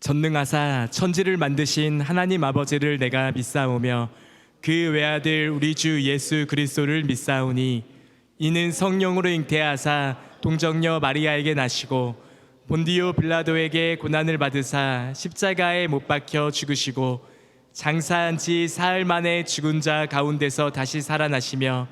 전능하사 천지를 만드신 하나님 아버지를 내가 믿사오며 그 외아들 우리 주 예수 그리스도를 믿사오니 이는 성령으로 잉태하사 동정녀 마리아에게 나시고 본디오 빌라도에게 고난을 받으사 십자가에 못 박혀 죽으시고 장사한 지 사흘 만에 죽은 자 가운데서 다시 살아나시며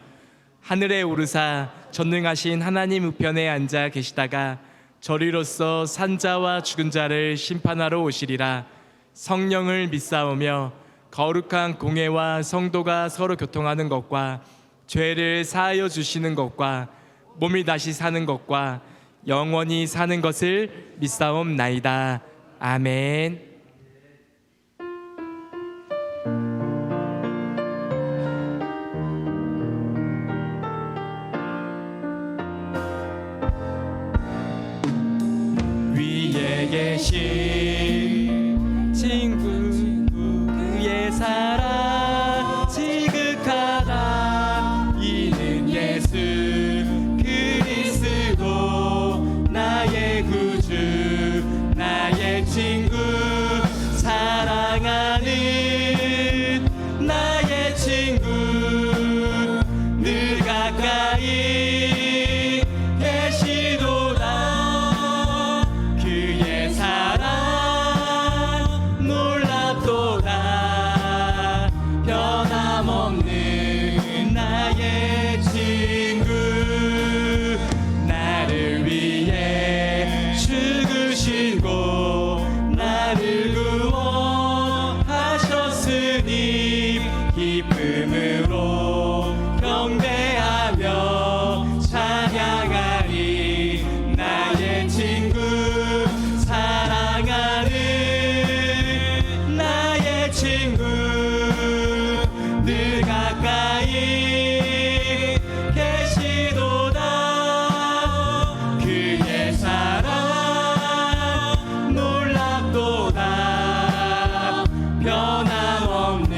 하늘에 오르사 전능하신 하나님 우편에 앉아 계시다가 저리로서 산자와 죽은 자를 심판하러 오시리라. 성령을 믿사오며 거룩한 공회와 성도가 서로 교통하는 것과 죄를 사하여 주시는 것과 몸이 다시 사는 것과 영원히 사는 것을 믿사옵나이다. 아멘. 위에 계신 친구 그의 사랑 지극하다. 이는 예수 그리스도 나의 구주 나의 친구 사랑하는 나의 친구 늘 가까이 계시도다. 그의 사랑 놀랍도다. 변함없는 나의 친구 나를 위해 죽으시고 나를 구원하셨으니 기쁨으로 경배하며 찬양하리. 나의 친구 사랑하는 나의 친구 늘 가까이 계시도다. 그의 사랑 놀랍도다. 변함없는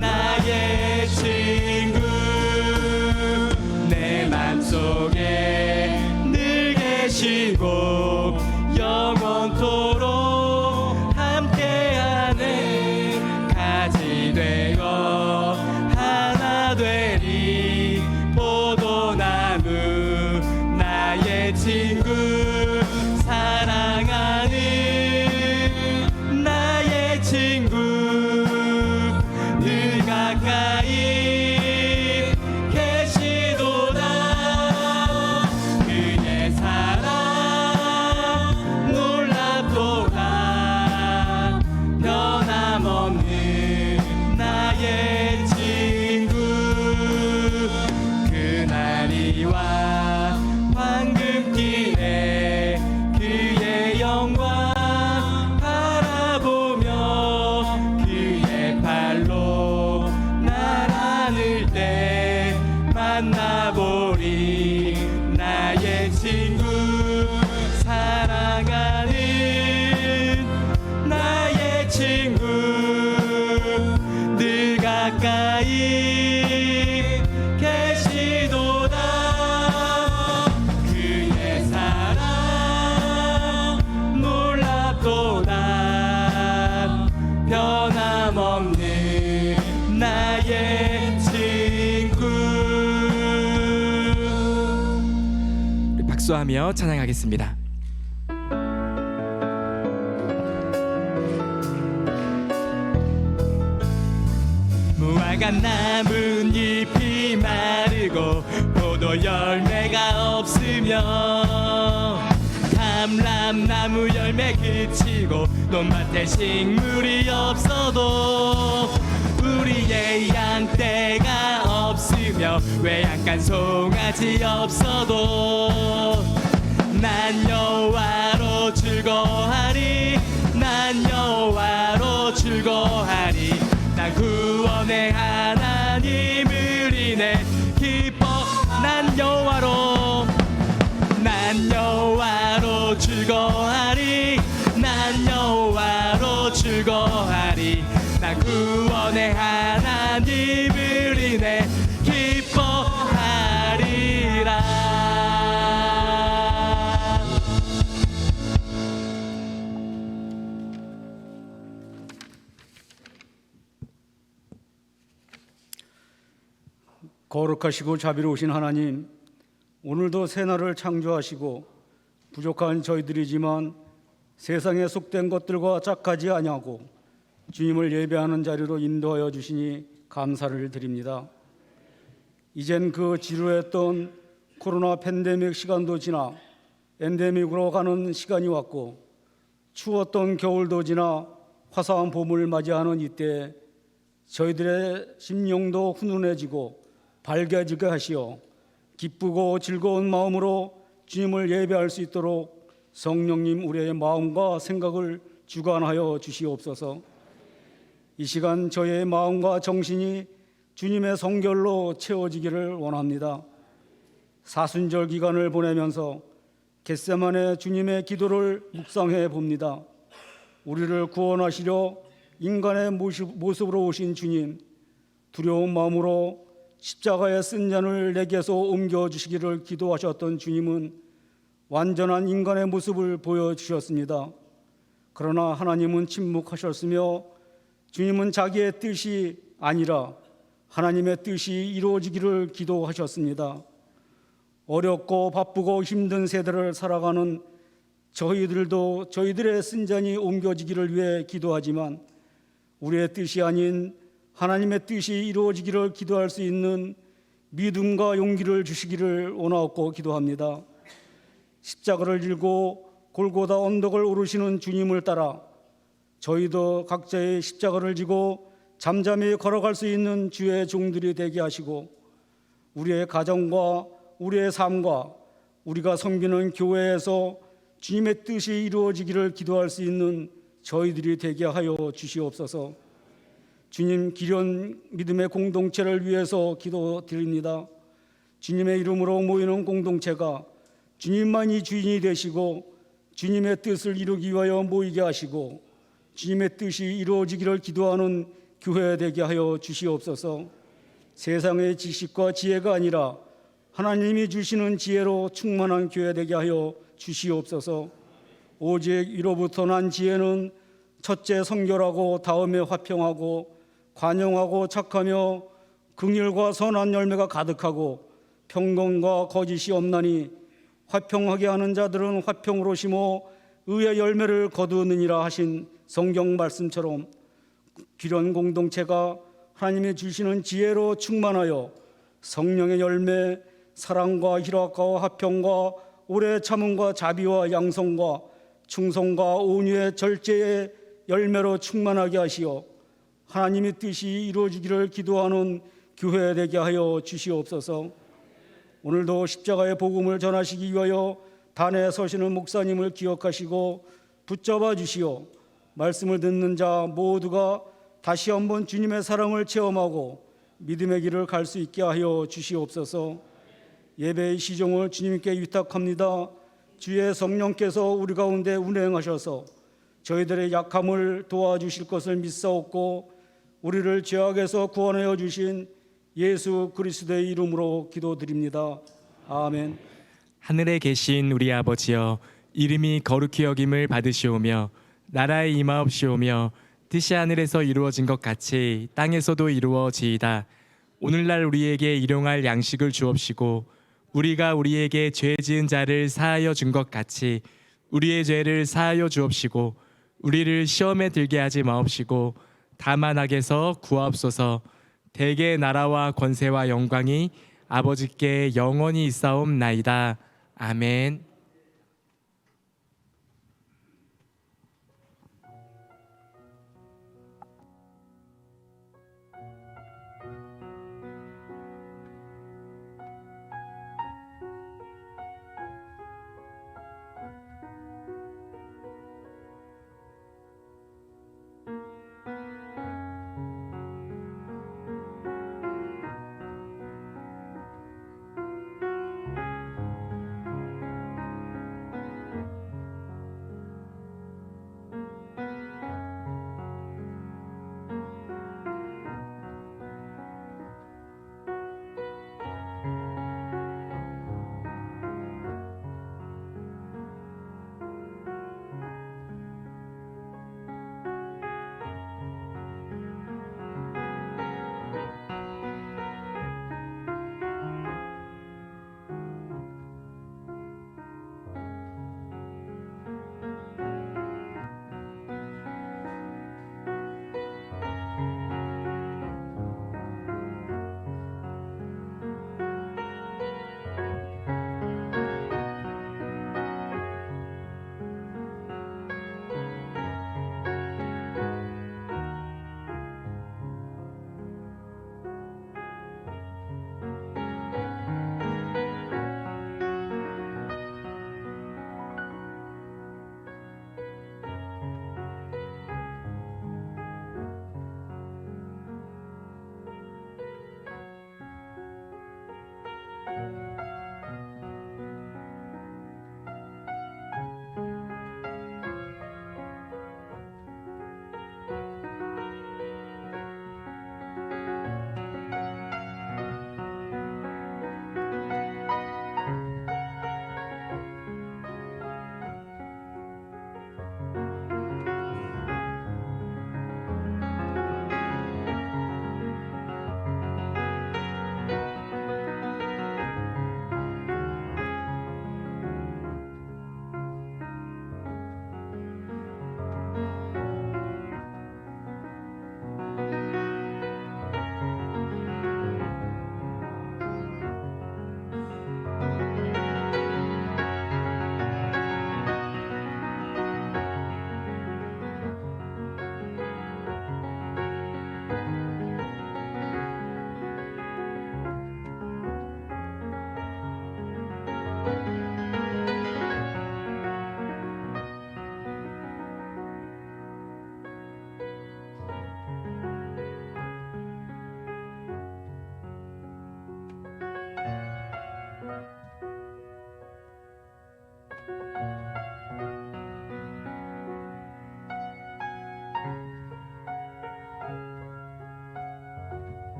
나의 친구 내 맘속에 늘 계시고 영원토록 함께하는 가지 되어 하나 되리. 포도나무 나의 친구 사랑하는 나의 친구 늘 가까이 계시도다. 그의 사랑 놀랍도다. 변함없는 나의 친구 그날이와 황금길에 그의 영광 바라보며 그의 팔로 날 안을 때 만나보리. 나의 친구 사랑하는 나의 친구 늘 가까이 계시도다. 그의 사랑 놀랍도다. 변함없는 나의 친구. 우리 박수하며 찬양하겠습니다. 무화과 나뭇잎이 마르고 포도 열매가 없으며 감람나무 열매 그치고 논밭에 식물이 없어도 우리의 양떼가 없으며 외양간 송아지 없어도 난 여호와로 즐거워하리. 난 여호와로 즐거워하리. 난 구원의 하나님을 인해 기뻐. 난 여호와로 즐거워하리. 난 여호와로 즐거워하리. 난 구원의 하나님을 인해 기뻐하리라. 거룩하시고 자비로우신 하나님, 오늘도 새날을 창조하시고 부족한 저희들이지만 세상에 속된 것들과 짝하지 아니하고 주님을 예배하는 자리로 인도하여 주시니 감사를 드립니다. 이젠 그 지루했던 코로나 팬데믹 시간도 지나 엔데믹으로 가는 시간이 왔고, 추웠던 겨울도 지나 화사한 봄을 맞이하는 이때 저희들의 심령도 훈훈해지고 밝아지게 하시어 기쁘고 즐거운 마음으로 주님을 예배할 수 있도록 성령님 우리의 마음과 생각을 주관하여 주시옵소서. 이 시간 저의 마음과 정신이 주님의 성결로 채워지기를 원합니다. 사순절 기간을 보내면서 겟세마네 주님의 기도를 묵상해 봅니다. 우리를 구원하시려 인간의 모습으로 오신 주님, 두려운 마음으로 십자가에 쓴 잔을 내게서 옮겨주시기를 기도하셨던 주님은 완전한 인간의 모습을 보여주셨습니다. 그러나 하나님은 침묵하셨으며 주님은 자기의 뜻이 아니라 하나님의 뜻이 이루어지기를 기도하셨습니다. 어렵고 바쁘고 힘든 세대를 살아가는 저희들도 저희들의 쓴 잔이 옮겨지기를 위해 기도하지만 우리의 뜻이 아닌 하나님의 뜻이 이루어지기를 기도할 수 있는 믿음과 용기를 주시기를 원하옵고 기도합니다. 십자가를 들고 골고다 언덕을 오르시는 주님을 따라 저희도 각자의 십자가를 지고 잠잠히 걸어갈 수 있는 주의 종들이 되게 하시고, 우리의 가정과 우리의 삶과 우리가 섬기는 교회에서 주님의 뜻이 이루어지기를 기도할 수 있는 저희들이 되게 하여 주시옵소서. 주님, 기련 믿음의 공동체를 위해서 기도드립니다. 주님의 이름으로 모이는 공동체가 주님만이 주인이 되시고 주님의 뜻을 이루기 위하여 모이게 하시고 주님의 뜻이 이루어지기를 기도하는 교회 되게 하여 주시옵소서. 세상의 지식과 지혜가 아니라 하나님이 주시는 지혜로 충만한 교회 되게 하여 주시옵소서. 오직 이로부터 난 지혜는 첫째 성결하고 다음에 화평하고 관용하고 착하며 긍휼과 선한 열매가 가득하고 평강과 거짓이 없나니 화평하게 하는 자들은 화평으로 심어 의의 열매를 거두느니라 하신 성경 말씀처럼 기련 공동체가 하나님이 주시는 지혜로 충만하여 성령의 열매, 사랑과 희락과 화평과 오래 참음과 자비와 양성과 충성과 온유의 절제의 열매로 충만하게 하시어 하나님의 뜻이 이루어지기를 기도하는 교회 되게 하여 주시옵소서. 오늘도 십자가의 복음을 전하시기 위하여 단에 서시는 목사님을 기억하시고 붙잡아 주시어 말씀을 듣는 자 모두가 다시 한번 주님의 사랑을 체험하고 믿음의 길을 갈 수 있게 하여 주시옵소서. 예배의 시종을 주님께 위탁합니다. 주의 성령께서 우리 가운데 운행하셔서 저희들의 약함을 도와주실 것을 믿사옵고 우리를 죄악에서 구원하여 주신 예수 그리스도의 이름으로 기도드립니다. 아멘. 하늘에 계신 우리 아버지여, 이름이 거룩히 여김을 받으시오며 나라의 임하옵시오며 뜻이 하늘에서 이루어진 것 같이 땅에서도 이루어지이다. 오늘날 우리에게 일용할 양식을 주옵시고 우리가 우리에게 죄 지은 자를 사하여 준 것 같이 우리의 죄를 사하여 주옵시고 우리를 시험에 들게 하지 마옵시고 다만 악에서 구하옵소서. 대개 나라와 권세와 영광이 아버지께 영원히 있사옵나이다. 아멘.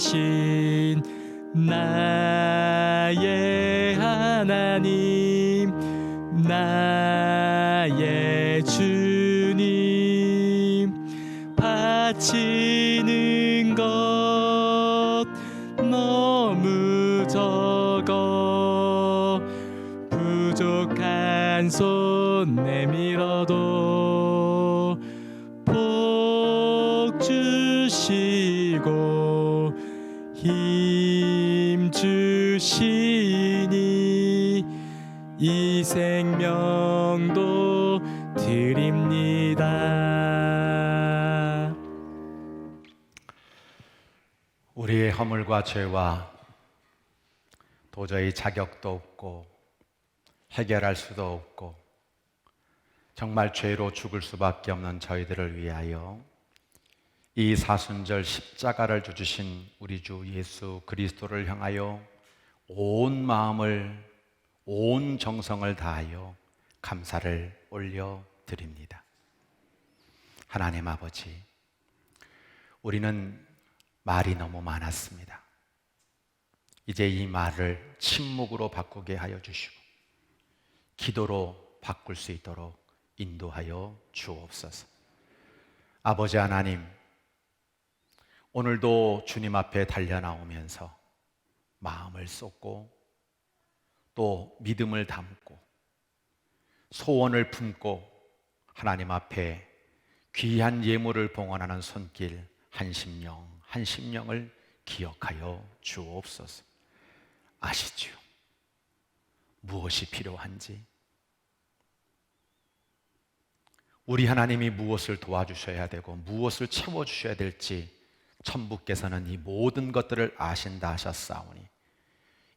창조하신 나의 하나님, 나의 주님, 바치는 것 너무 적어 부족한 손 내밀어도 복 주시고 힘 주시니 이 생명도 드립니다. 우리의 허물과 죄와 도저히 자격도 없고 해결할 수도 없고 정말 죄로 죽을 수밖에 없는 저희들을 위하여 이 사순절 십자가를 주신 우리 주 예수 그리스도를 향하여 온 마음을, 온 정성을 다하여 감사를 올려드립니다. 하나님 아버지, 우리는 말이 너무 많았습니다. 이제 이 말을 침묵으로 바꾸게 하여 주시고 기도로 바꿀 수 있도록 인도하여 주옵소서. 아버지 하나님, 오늘도 주님 앞에 달려나오면서 마음을 쏟고 또 믿음을 담고 소원을 품고 하나님 앞에 귀한 예물을 봉헌하는 손길 한 심령을 기억하여 주옵소서. 아시지요? 무엇이 필요한지, 우리 하나님이 무엇을 도와주셔야 되고 무엇을 채워주셔야 될지 천부께서는 이 모든 것들을 아신다 하셨사오니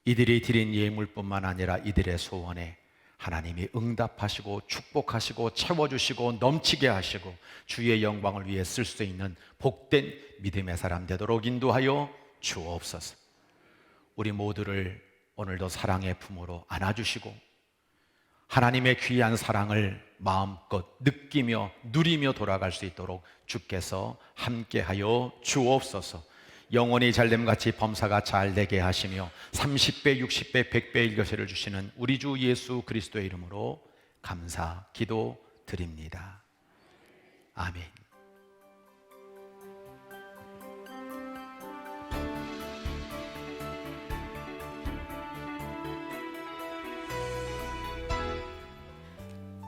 이들이 드린 예물뿐만 아니라 이들의 소원에 하나님이 응답하시고 축복하시고 채워주시고 넘치게 하시고 주의 영광을 위해 쓸 수 있는 복된 믿음의 사람 되도록 인도하여 주옵소서. 우리 모두를 오늘도 사랑의 품으로 안아주시고 하나님의 귀한 사랑을 마음껏 느끼며 누리며 돌아갈 수 있도록 주께서 함께하여 주옵소서. 영원히 잘됨같이 범사가 잘되게 하시며 30배, 60배, 100배 일교세를 주시는 우리 주 예수 그리스도의 이름으로 감사 기도 드립니다. 아멘.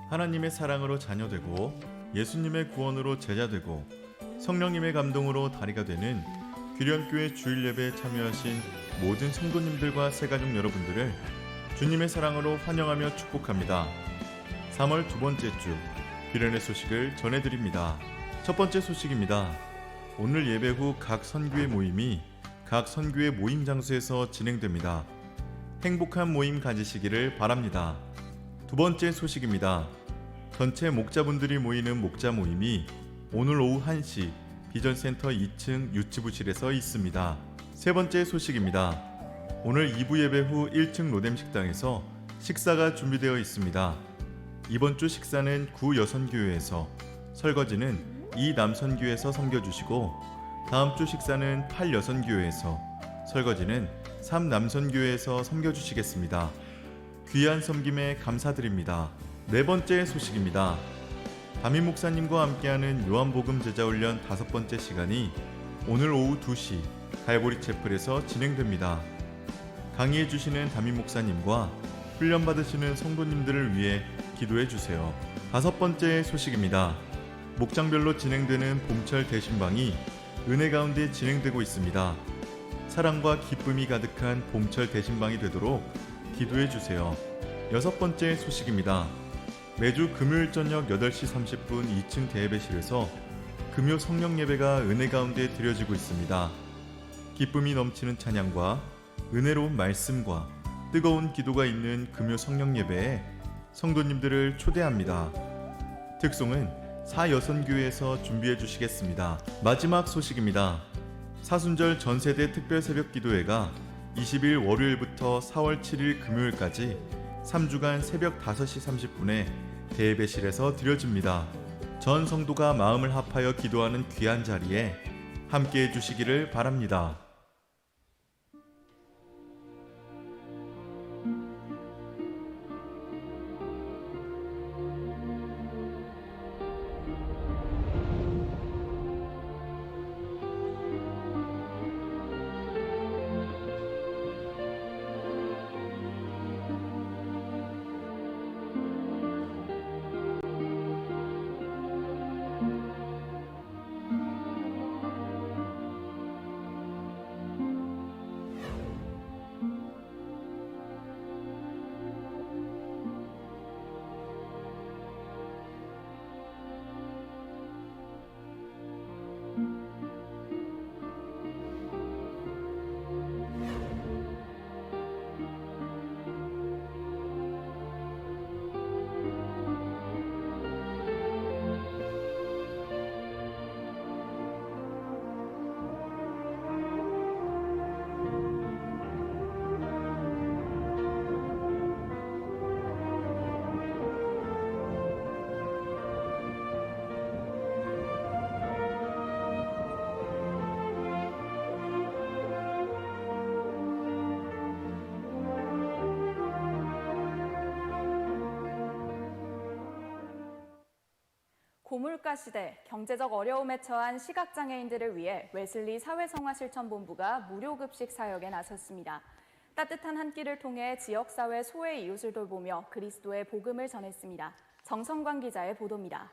하나님의 사랑으로 자녀되고 예수님의 구원으로 제자되고 성령님의 감동으로 다리가 되는 규련교회 주일 예배에 참여하신 모든 성도님들과 새가족 여러분들을 주님의 사랑으로 환영하며 축복합니다. 3월 두 번째 주 규련의 소식을 전해드립니다. 첫 번째 소식입니다. 오늘 예배 후 각 선교회 모임이 각 선교회 모임 장소에서 진행됩니다. 행복한 모임 가지시기를 바랍니다. 두 번째 소식입니다. 전체 목자분들이 모이는 목자 모임이 오늘 오후 1시 비전센터 2층 유치부실에서 있습니다. 세 번째 소식입니다. 오늘 2부 예배 후 1층 로뎀 식당에서 식사가 준비되어 있습니다. 이번 주 식사는 구 여선교회에서, 설거지는 이 남선교회에서 섬겨주시고 다음 주 식사는 8 여선교회에서, 설거지는 3 남선교회에서 섬겨주시겠습니다. 귀한 섬김에 감사드립니다. 네 번째 소식입니다. 담임 목사님과 함께하는 요한복음 제자훈련 5번째 시간이 오늘 오후 2시 갈보리 채플에서 진행됩니다. 강의해 주시는 담임 목사님과 훈련 받으시는 성도님들을 위해 기도해 주세요. 5번째 소식입니다. 목장별로 진행되는 봄철 대신방이 은혜 가운데 진행되고 있습니다. 사랑과 기쁨이 가득한 봄철 대신방이 되도록 기도해 주세요. 6번째 소식입니다. 매주 금요일 저녁 8시 30분 2층 대예배실에서 금요 성령 예배가 은혜 가운데 드려지고 있습니다. 기쁨이 넘치는 찬양과 은혜로운 말씀과 뜨거운 기도가 있는 금요 성령 예배에 성도님들을 초대합니다. 특송은 사여선교회에서 준비해 주시겠습니다. 마지막 소식입니다. 사순절 전세대 특별 새벽 기도회가 20일 월요일부터 4월 7일 금요일까지 3주간 새벽 5시 30분에 대예배실에서 드려집니다. 전 성도가 마음을 합하여 기도하는 귀한 자리에 함께해 주시기를 바랍니다. 고물가 시대 경제적 어려움에 처한 시각장애인들을 위해 웨슬리 사회성화실천본부가 무료급식 사역에 나섰습니다. 따뜻한 한 끼를 통해 지역사회 소외 이웃을 돌보며 그리스도의 복음을 전했습니다. 정성광 기자의 보도입니다.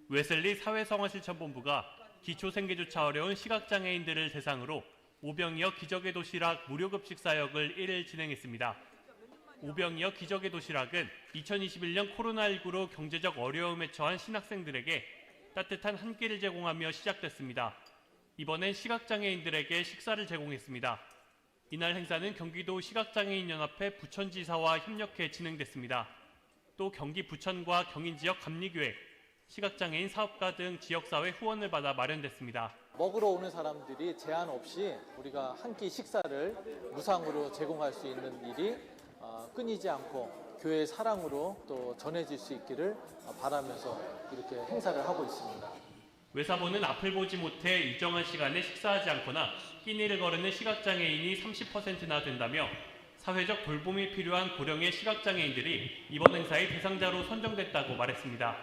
웨슬리 사회성화실천본부가 기초생계조차 어려운 시각장애인들을 대상으로 오병이어 기적의 도시락 무료급식 사역을 1일 진행했습니다. 오병이어 기적의 도시락은 2021년 코로나19로 경제적 어려움에 처한 신학생들에게 따뜻한 한 끼를 제공하며 시작됐습니다. 이번엔 시각장애인들에게 식사를 제공했습니다. 이날 행사는 경기도 시각장애인연합회 부천지사와 협력해 진행됐습니다. 또 경기 부천과 경인지역 감리교회, 시각장애인 사업가 등 지역사회 후원을 받아 마련됐습니다. 먹으러 오는 사람들이 제한 없이 우리가 한 끼 식사를 무상으로 제공할 수 있는 일이 끊이지 않고 교회의 사랑으로 또 전해질 수 있기를 바라면서 이렇게 행사를 하고 있습니다. 외사본은 앞을 보지 못해 일정한 시간에 식사하지 않거나 끼니를 거르는 시각장애인이 30%나 된다며 사회적 돌봄이 필요한 고령의 시각장애인들이 이번 행사의 대상자로 선정됐다고 말했습니다.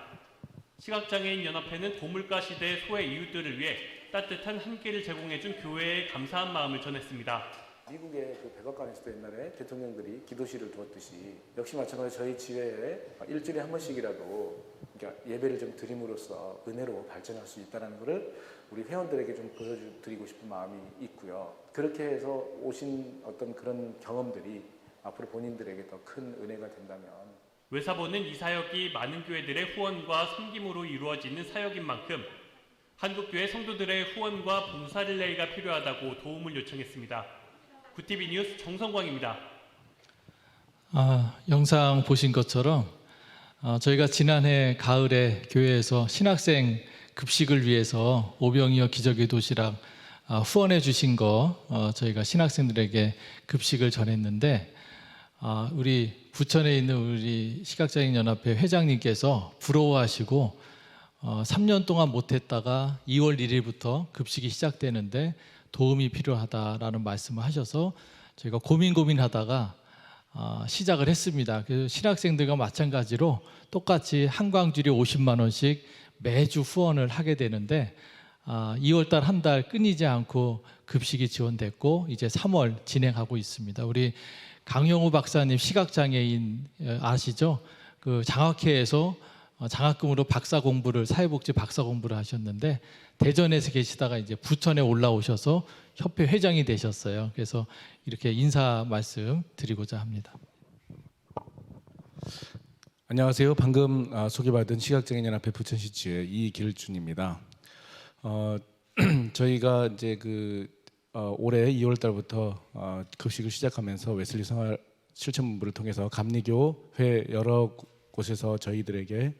시각장애인 연합회는 고물가 시대 소외 이웃들을 위해 따뜻한 한 끼를 제공해준 교회에 감사한 마음을 전했습니다. 미국의 그 백악관에서도 옛날에 대통령들이 기도실을 두었듯이 역시 마찬가지로 저희 지회에 일주일에 한 번씩이라도 그러니까 예배를 좀 드림으로써 은혜로 발전할 수 있다는 것을 우리 회원들에게 좀 보여드리고 싶은 마음이 있고요. 그렇게 해서 오신 어떤 그런 경험들이 앞으로 본인들에게 더 큰 은혜가 된다면 외사본은 이 사역이 많은 교회들의 후원과 섬김으로 이루어지는 사역인 만큼 한국교회 성도들의 후원과 봉사 릴레이가 필요하다고 도움을 요청했습니다. 구TV 뉴스 정성광입니다. 영상 보신 것처럼 저희가 지난해 가을에 교회에서 신학생 급식을 위해서 오병이어 기적의 도시락 후원해 주신 거 저희가 신학생들에게 급식을 전했는데 우리 부천에 있는 우리 시각장애인 연합회 회장님께서 부러워하시고 3년 동안 못했다가 2월 1일부터 급식이 시작되는데 도움이 필요하다라는 말씀을 하셔서 저희가 고민하다가 시작을 했습니다. 그래서 신학생들과 마찬가지로 똑같이 한광주리 50만 원씩 매주 후원을 하게 되는데 2월달 한 달 끊이지 않고 급식이 지원됐고 이제 3월 진행하고 있습니다. 우리 강영우 박사님 시각장애인 아시죠? 그 장학회에서 장학금으로 박사 공부를 사회복지 박사 공부를 하셨는데 대전에서 계시다가 이제 부천에 올라오셔서 협회 회장이 되셨어요. 그래서 이렇게 인사 말씀 드리고자 합니다. 안녕하세요. 방금 소개받은 시각장애인연합회 부천시 지회 이길준입니다. 저희가 이제 올해 2월 달부터 급식을 시작하면서 웨슬리 생활 실천본부를 통해서 감리교 회 여러 곳에서 저희들에게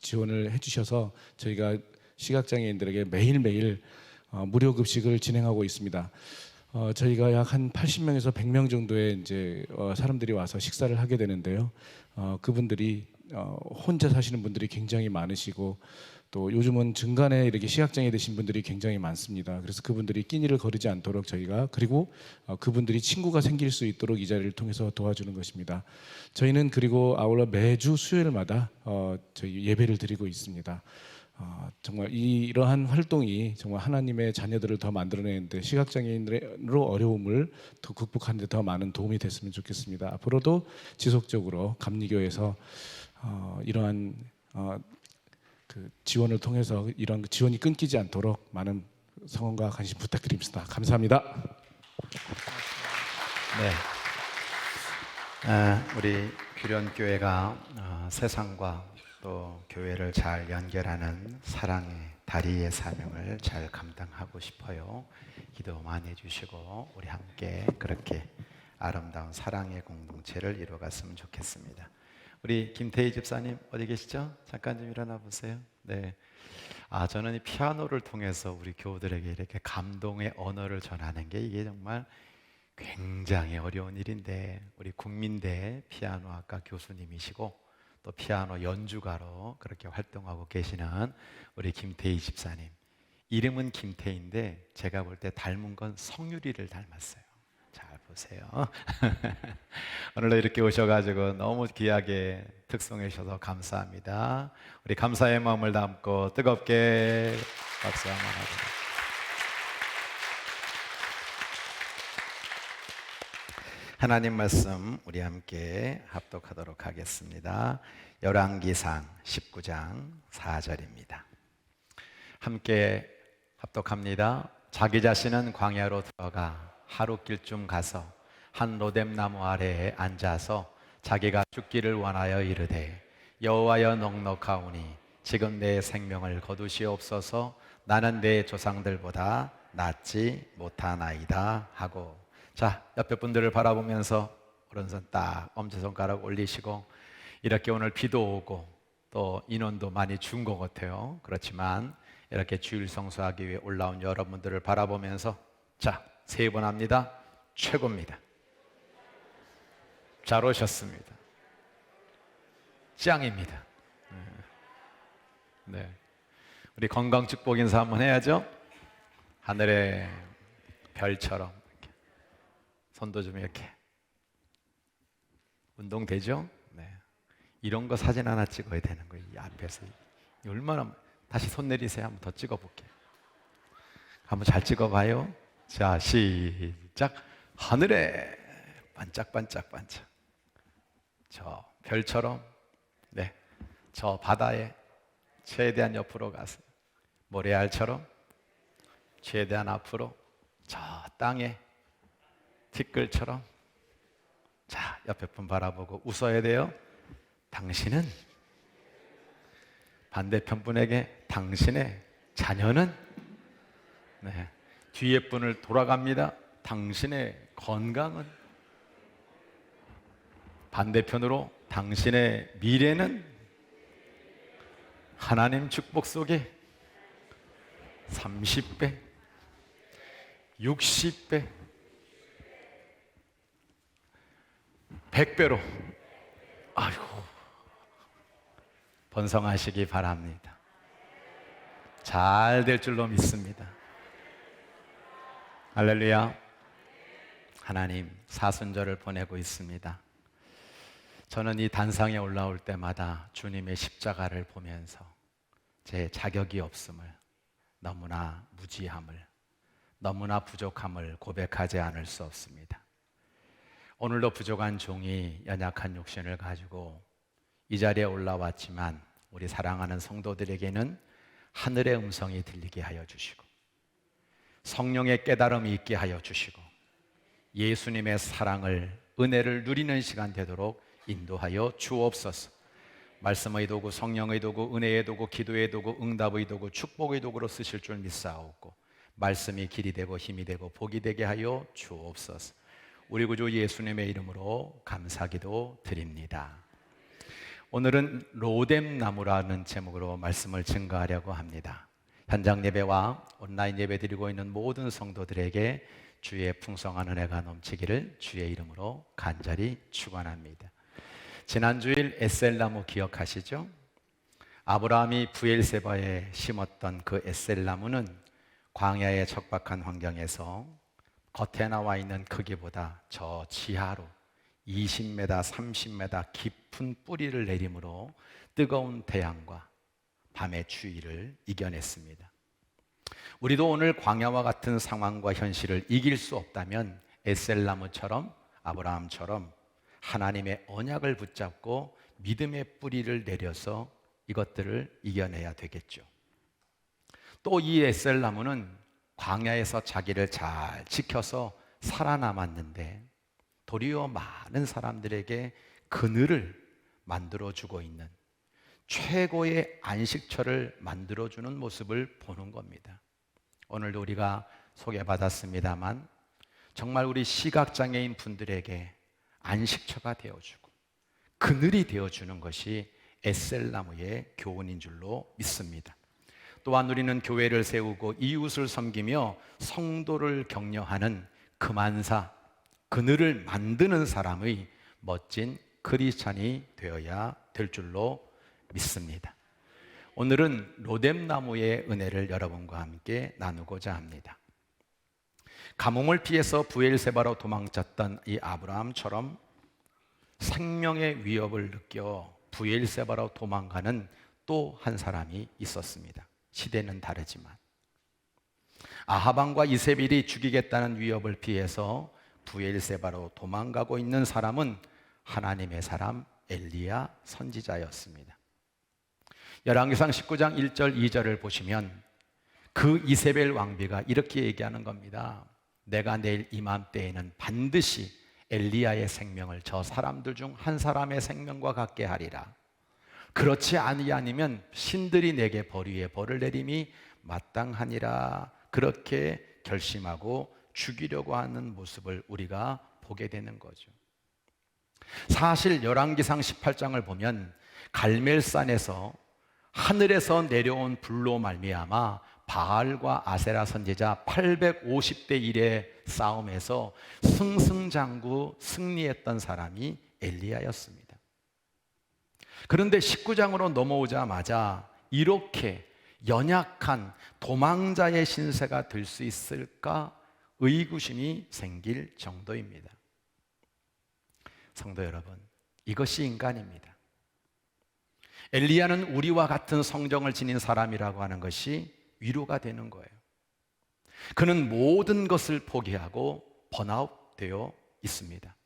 지원을 해주셔서 저희가 시각장애인들에게 매일매일 무료 급식을 진행하고 있습니다. 저희가 약 한 80명에서 100명 정도의 이제 사람들이 와서 식사를 하게 되는데요. 그분들이 혼자 사시는 분들이 굉장히 많으시고 또 요즘은 중간에 이렇게 시각장애 되신 분들이 굉장히 많습니다. 그래서 그분들이 끼니를 거르지 않도록 저희가 그리고 그분들이 친구가 생길 수 있도록 이 자리를 통해서 도와주는 것입니다. 저희는 그리고 아울러 매주 수요일마다 저희 예배를 드리고 있습니다. 정말 이러한 활동이 정말 하나님의 자녀들을 더 만들어내는데 시각장애인으로 어려움을 더 극복하는 데 더 많은 도움이 됐으면 좋겠습니다. 앞으로도 지속적으로 감리교에서 이러한 그 지원을 통해서 이런 지원이 끊기지 않도록 많은 성원과 관심 부탁드립니다. 감사합니다. 네, 우리 규련교회가 세상과 또 교회를 잘 연결하는 사랑의 다리의 사명을 잘 감당하고 싶어요. 기도 많이 해주시고 우리 함께 그렇게 아름다운 사랑의 공동체를 이루어갔으면 좋겠습니다. 우리 김태희 집사님 어디 계시죠? 잠깐 좀 일어나 보세요. 네, 저는 이 피아노를 통해서 우리 교우들에게 이렇게 감동의 언어를 전하는 게 이게 정말 굉장히 어려운 일인데 우리 국민대 피아노학과 교수님이시고 또 피아노 연주가로 그렇게 활동하고 계시는 우리 김태희 집사님. 이름은 김태희인데 제가 볼 때 닮은 건 성유리를 닮았어요. 잘 보세요. 오늘도 이렇게 오셔가지고 너무 귀하게 특송해 주셔서 감사합니다. 우리 감사의 마음을 담고 뜨겁게 박수 한번 하겠습니다. 하나님 말씀 우리 함께 합독하도록 하겠습니다. 열왕기상 19장 4절입니다. 함께 합독합니다. 자기 자신은 광야로 들어가 하룻길쯤 가서 한 로뎀나무 아래에 앉아서 자기가 죽기를 원하여 이르되 여호와여 넉넉하오니 지금 내 생명을 거두시옵소서. 나는 내 조상들보다 낫지 못하나이다 하고. 자, 옆에 분들을 바라보면서 오른손 딱 엄지손가락 올리시고, 이렇게 오늘 비도 오고 또 인원도 많이 준 것 같아요. 그렇지만 이렇게 주일 성수하기 위해 올라온 여러분들을 바라보면서, 자, 3번 합니다. 최고입니다. 잘 오셨습니다. 짱입니다. 네. 우리 건강 축복 인사 한번 해야죠. 하늘의 별처럼 이렇게. 손도 좀 이렇게. 운동 되죠? 네. 이런 거 사진 하나 찍어야 되는 거예요. 이 앞에서. 얼마나. 다시 손 내리세요. 한번 더 찍어볼게요. 한번 잘 찍어봐요. 자, 시작. 하늘에 반짝반짝반짝. 저 별처럼, 네, 저 바다에 최대한 옆으로 가서 모래알처럼 최대한 앞으로, 저 땅에 티끌처럼. 자, 옆에 분 바라보고 웃어야 돼요. 당신은, 반대편 분에게 당신의 자녀는, 네, 뒤에 분을 돌아갑니다. 당신의 건강은, 반대편으로 당신의 미래는 하나님 축복 속에 30배, 60배, 100배로 아이고 번성하시기 바랍니다. 잘 될 줄로 믿습니다. 할렐루야. 하나님 사순절을 보내고 있습니다. 저는 이 단상에 올라올 때마다 주님의 십자가를 보면서 제 자격이 없음을, 너무나 무지함을, 너무나 부족함을 고백하지 않을 수 없습니다. 오늘도 부족한 종이 연약한 육신을 가지고 이 자리에 올라왔지만 우리 사랑하는 성도들에게는 하늘의 음성이 들리게 하여 주시고 성령의 깨달음이 있게 하여 주시고 예수님의 사랑을, 은혜를 누리는 시간 되도록 인도하여 주옵소서. 말씀의 도구, 성령의 도구, 은혜의 도구, 기도의 도구, 응답의 도구, 축복의 도구로 쓰실 줄 믿사옵고 말씀이 길이 되고 힘이 되고 복이 되게 하여 주옵소서. 우리 구주 예수님의 이름으로 감사기도 드립니다. 오늘은 로뎀나무라는 제목으로 말씀을 증거하려고 합니다. 현장 예배와 온라인 예배 드리고 있는 모든 성도들에게 주의 풍성한 은혜가 넘치기를 주의 이름으로 간절히 축원합니다. 지난주일 에셀나무 기억하시죠? 아브라함이 브엘세바에 심었던 그 에셀나무는 광야의 척박한 환경에서 겉에 나와 있는 크기보다 저 지하로 20m, 30m 깊은 뿌리를 내림으로 뜨거운 태양과 밤의 추위를 이겨냈습니다. 우리도 오늘 광야와 같은 상황과 현실을 이길 수 없다면 에셀나무처럼, 아브라함처럼 하나님의 언약을 붙잡고 믿음의 뿌리를 내려서 이것들을 이겨내야 되겠죠. 또 이 에셀나무는 광야에서 자기를 잘 지켜서 살아남았는데 도리어 많은 사람들에게 그늘을 만들어주고 있는 최고의 안식처를 만들어주는 모습을 보는 겁니다. 오늘도 우리가 소개받았습니다만 정말 우리 시각장애인 분들에게 안식처가 되어주고 그늘이 되어주는 것이 에셀나무의 교훈인 줄로 믿습니다. 또한 우리는 교회를 세우고 이웃을 섬기며 성도를 격려하는 금안사, 그늘을 만드는 사람의 멋진 크리스찬이 되어야 될 줄로 믿습니다. 오늘은 로뎀나무의 은혜를 여러분과 함께 나누고자 합니다. 가뭄을 피해서 부엘세바로 도망쳤던 이 아브라함처럼 생명의 위협을 느껴 부엘세바로 도망가는 또 한 사람이 있었습니다. 시대는 다르지만 아합 왕과 이세벨이 죽이겠다는 위협을 피해서 부엘세바로 도망가고 있는 사람은 하나님의 사람 엘리야 선지자였습니다. 열왕기상 19장 1절 2절을 보시면 그 이세벨 왕비가 이렇게 얘기하는 겁니다. 내가 내일 이맘때에는 반드시 엘리야의 생명을 저 사람들 중 한 사람의 생명과 같게 하리라. 그렇지 아니면 신들이 내게 벌 위에 벌을 내림이 마땅하니라. 그렇게 결심하고 죽이려고 하는 모습을 우리가 보게 되는 거죠. 사실 열왕기상 18장을 보면 갈멜산에서 하늘에서 내려온 불로 말미암아 바알과 아세라 선지자 850대 1의 싸움에서 승승장구 승리했던 사람이 엘리야였습니다. 그런데 19장으로 넘어오자마자 이렇게 연약한 도망자의 신세가 될 수 있을까 의구심이 생길 정도입니다. 성도 여러분, 이것이 인간입니다. 엘리야는 우리와 같은 성정을 지닌 사람이라고 하는 것이 위로가 되는 거예요. 그는 모든 것을 포기하고 번아웃되어 있습니다.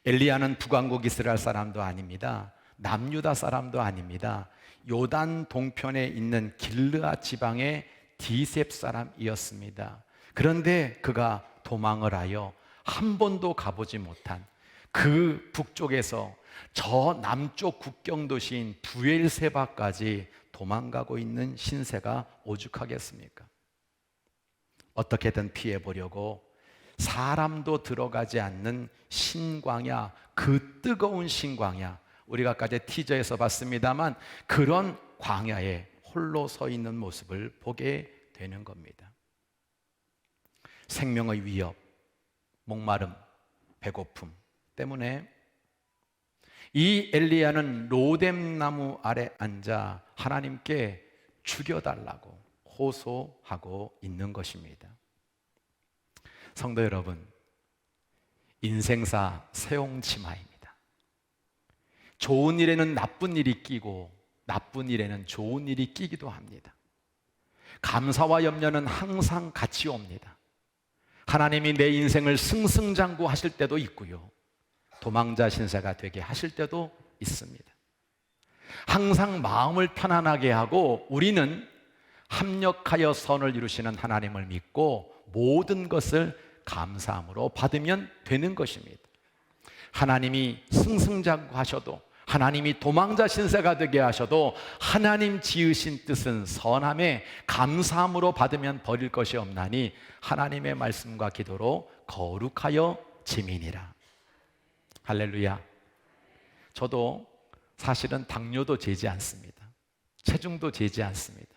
엘리야는 북왕국 이스라엘 사람도 아닙니다. 남유다 사람도 아닙니다. 요단 동편에 있는 길르앗 지방의 디셉 사람이었습니다. 그런데 그가 도망을 하여 한 번도 가보지 못한 그 북쪽에서 저 남쪽 국경 도시인 부엘세바까지 도망가고 있는 신세가 오죽하겠습니까? 어떻게든 피해보려고 사람도 들어가지 않는 신광야, 그 뜨거운 신광야, 우리가 아까 티저에서 봤습니다만 그런 광야에 홀로 서 있는 모습을 보게 되는 겁니다. 생명의 위협, 목마름, 배고픔 때문에 이 엘리야는 로뎀나무 아래 앉아 하나님께 죽여달라고 호소하고 있는 것입니다. 성도 여러분, 인생사 세옹치마입니다. 좋은 일에는 나쁜 일이 끼고 나쁜 일에는 좋은 일이 끼기도 합니다. 감사와 염려는 항상 같이 옵니다. 하나님이 내 인생을 승승장구하실 때도 있고요, 도망자 신세가 되게 하실 때도 있습니다. 항상 마음을 편안하게 하고 우리는 합력하여 선을 이루시는 하나님을 믿고 모든 것을 감사함으로 받으면 되는 것입니다. 하나님이 승승장구하셔도, 하나님이 도망자 신세가 되게 하셔도 하나님 지으신 뜻은 선함에 감사함으로 받으면 버릴 것이 없나니 하나님의 말씀과 기도로 거룩하여 지민이라. 할렐루야. 저도 사실은 당뇨도 재지 않습니다. 체중도 재지 않습니다.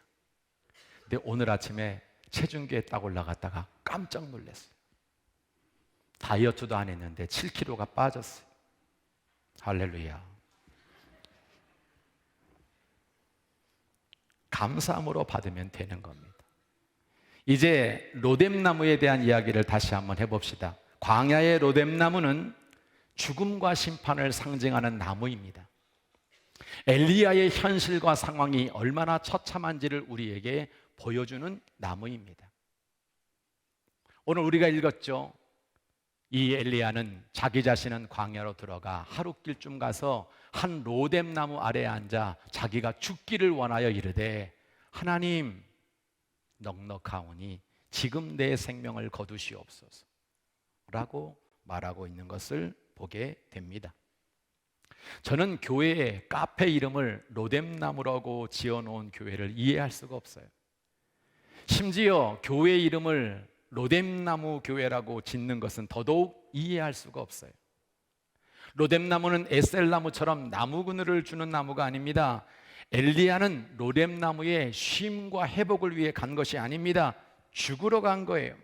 근데 오늘 아침에 체중계에 딱 올라갔다가 깜짝 놀랐어요. 다이어트도 안 했는데 7kg가 빠졌어요. 할렐루야. 감사함으로 받으면 되는 겁니다. 이제 로뎀나무에 대한 이야기를 다시 한번 해봅시다. 광야의 로뎀나무는 죽음과 심판을 상징하는 나무입니다. 엘리야의 현실과 상황이 얼마나 처참한지를 우리에게 보여주는 나무입니다. 오늘 우리가 읽었죠. 이 엘리야는 자기 자신은 광야로 들어가 하룻길쯤 가서 한 로뎀나무 아래에 앉아 자기가 죽기를 원하여 이르되, 하나님, 넉넉하오니 지금 내 생명을 거두시옵소서 라고 말하고 있는 것을 보게 됩니다. 저는 교회에 카페 이름을 로뎀나무라고 지어놓은 교회를 이해할 수가 없어요. 심지어 교회 이름을 로뎀나무 교회라고 짓는 것은 더더욱 이해할 수가 없어요. 로뎀나무는 에셀나무처럼 나무 그늘을 주는 나무가 아닙니다. 엘리야는 로뎀나무의 쉼과 회복을 위해 간 것이 아닙니다. 죽으러 간 거예요.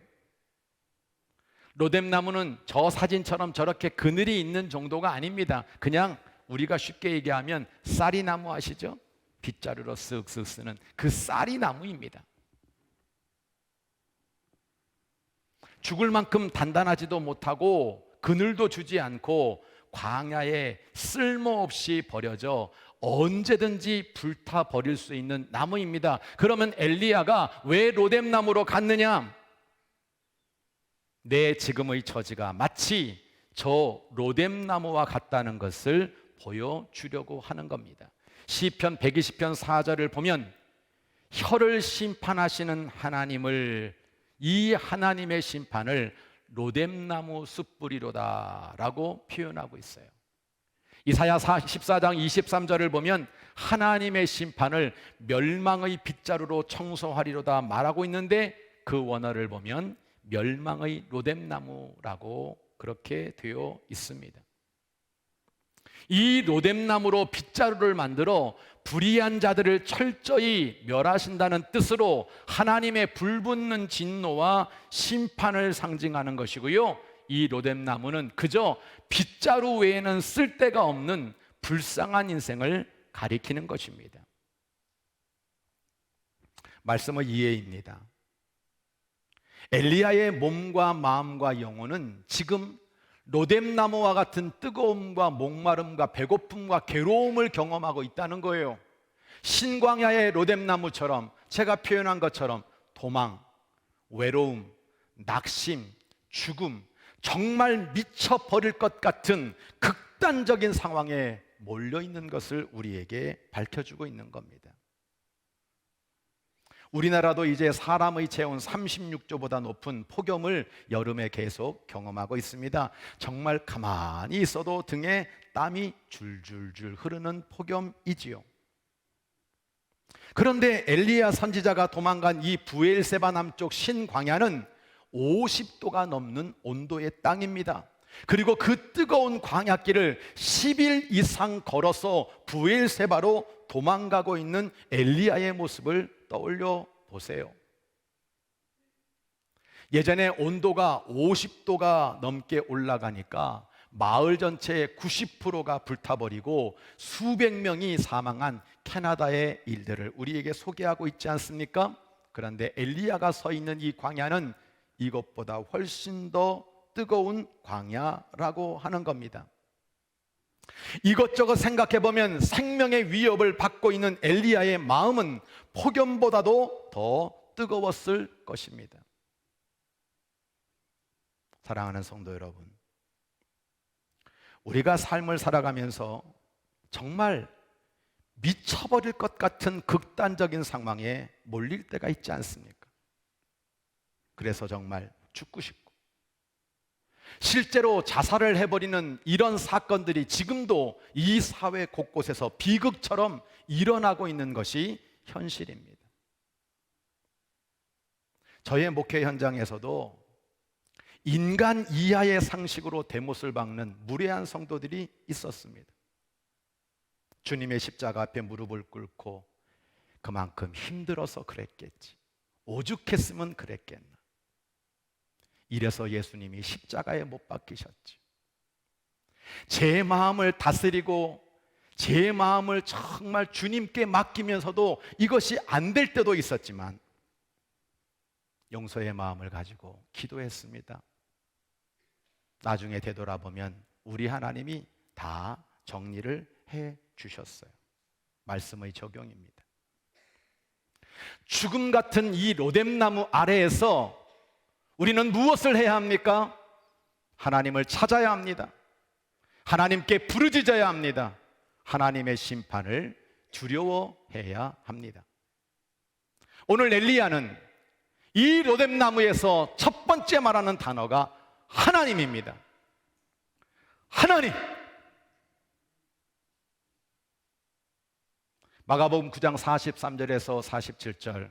로뎀나무는 저 사진처럼 저렇게 그늘이 있는 정도가 아닙니다. 그냥 우리가 쉽게 얘기하면 쌀이나무 아시죠? 빗자루로 쓱쓱 쓰는 그 쌀이나무입니다. 죽을 만큼 단단하지도 못하고 그늘도 주지 않고 광야에 쓸모없이 버려져 언제든지 불타 버릴 수 있는 나무입니다. 그러면 엘리야가 왜 로뎀나무로 갔느냐? 내 지금의 처지가 마치 저 로뎀나무와 같다는 것을 보여주려고 하는 겁니다. 시편 120편 4절을 보면 혀를 심판하시는 하나님을, 이 하나님의 심판을 로뎀나무 숯불이로다 라고 표현하고 있어요. 이사야 14장 23절을 보면 하나님의 심판을 멸망의 빗자루로 청소하리로다 말하고 있는데 그 원어를 보면 멸망의 로뎀나무라고 그렇게 되어 있습니다. 이 로뎀나무로 빗자루를 만들어 불의한 자들을 철저히 멸하신다는 뜻으로 하나님의 불붙는 진노와 심판을 상징하는 것이고요, 이 로뎀나무는 그저 빗자루 외에는 쓸데가 없는 불쌍한 인생을 가리키는 것입니다. 말씀의 이해입니다. 엘리야의 몸과 마음과 영혼은 지금 로뎀나무와 같은 뜨거움과 목마름과 배고픔과 괴로움을 경험하고 있다는 거예요. 신광야의 로뎀나무처럼, 제가 표현한 것처럼 도망, 외로움, 낙심, 죽음, 정말 미쳐버릴 것 같은 극단적인 상황에 몰려있는 것을 우리에게 밝혀주고 있는 겁니다. 우리나라도 이제 사람의 체온 36도보다 높은 폭염을 여름에 계속 경험하고 있습니다. 정말 가만히 있어도 등에 땀이 줄줄줄 흐르는 폭염이지요. 그런데 엘리야 선지자가 도망간 이 부엘세바 남쪽 신광야는 50도가 넘는 온도의 땅입니다. 그리고 그 뜨거운 광야길을 10일 이상 걸어서 부엘세바로 도망가고 있는 엘리야의 모습을 떠올려 보세요. 예전에 온도가 50도가 넘게 올라가니까 마을 전체의 90%가 불타버리고 수백 명이 사망한 캐나다의 일들을 우리에게 소개하고 있지 않습니까? 그런데 엘리야가 서 있는 이 광야는 이것보다 훨씬 더 뜨거운 광야라고 하는 겁니다. 이것저것 생각해보면 생명의 위협을 받고 있는 엘리야의 마음은 폭염보다도 더 뜨거웠을 것입니다. 사랑하는 성도 여러분, 우리가 삶을 살아가면서 정말 미쳐버릴 것 같은 극단적인 상황에 몰릴 때가 있지 않습니까? 그래서 정말 죽고 싶고, 실제로 자살을 해버리는 이런 사건들이 지금도 이 사회 곳곳에서 비극처럼 일어나고 있는 것이 현실입니다. 저의 목회 현장에서도 인간 이하의 상식으로 대못을 박는 무례한 성도들이 있었습니다. 주님의 십자가 앞에 무릎을 꿇고 그만큼 힘들어서 그랬겠지, 오죽했으면 그랬겠나, 이래서 예수님이 십자가에 못 박히셨지. 제 마음을 다스리고 제 마음을 정말 주님께 맡기면서도 이것이 안 될 때도 있었지만 용서의 마음을 가지고 기도했습니다. 나중에 되돌아보면 우리 하나님이 다 정리를 해 주셨어요. 말씀의 적용입니다. 죽음 같은 이 로뎀나무 아래에서 우리는 무엇을 해야 합니까? 하나님을 찾아야 합니다. 하나님께 부르짖어야 합니다. 하나님의 심판을 두려워해야 합니다. 오늘 엘리야는 이 로뎀나무에서 첫 번째 말하는 단어가 하나님입니다. 하나님. 마가복음 9장 43절에서 47절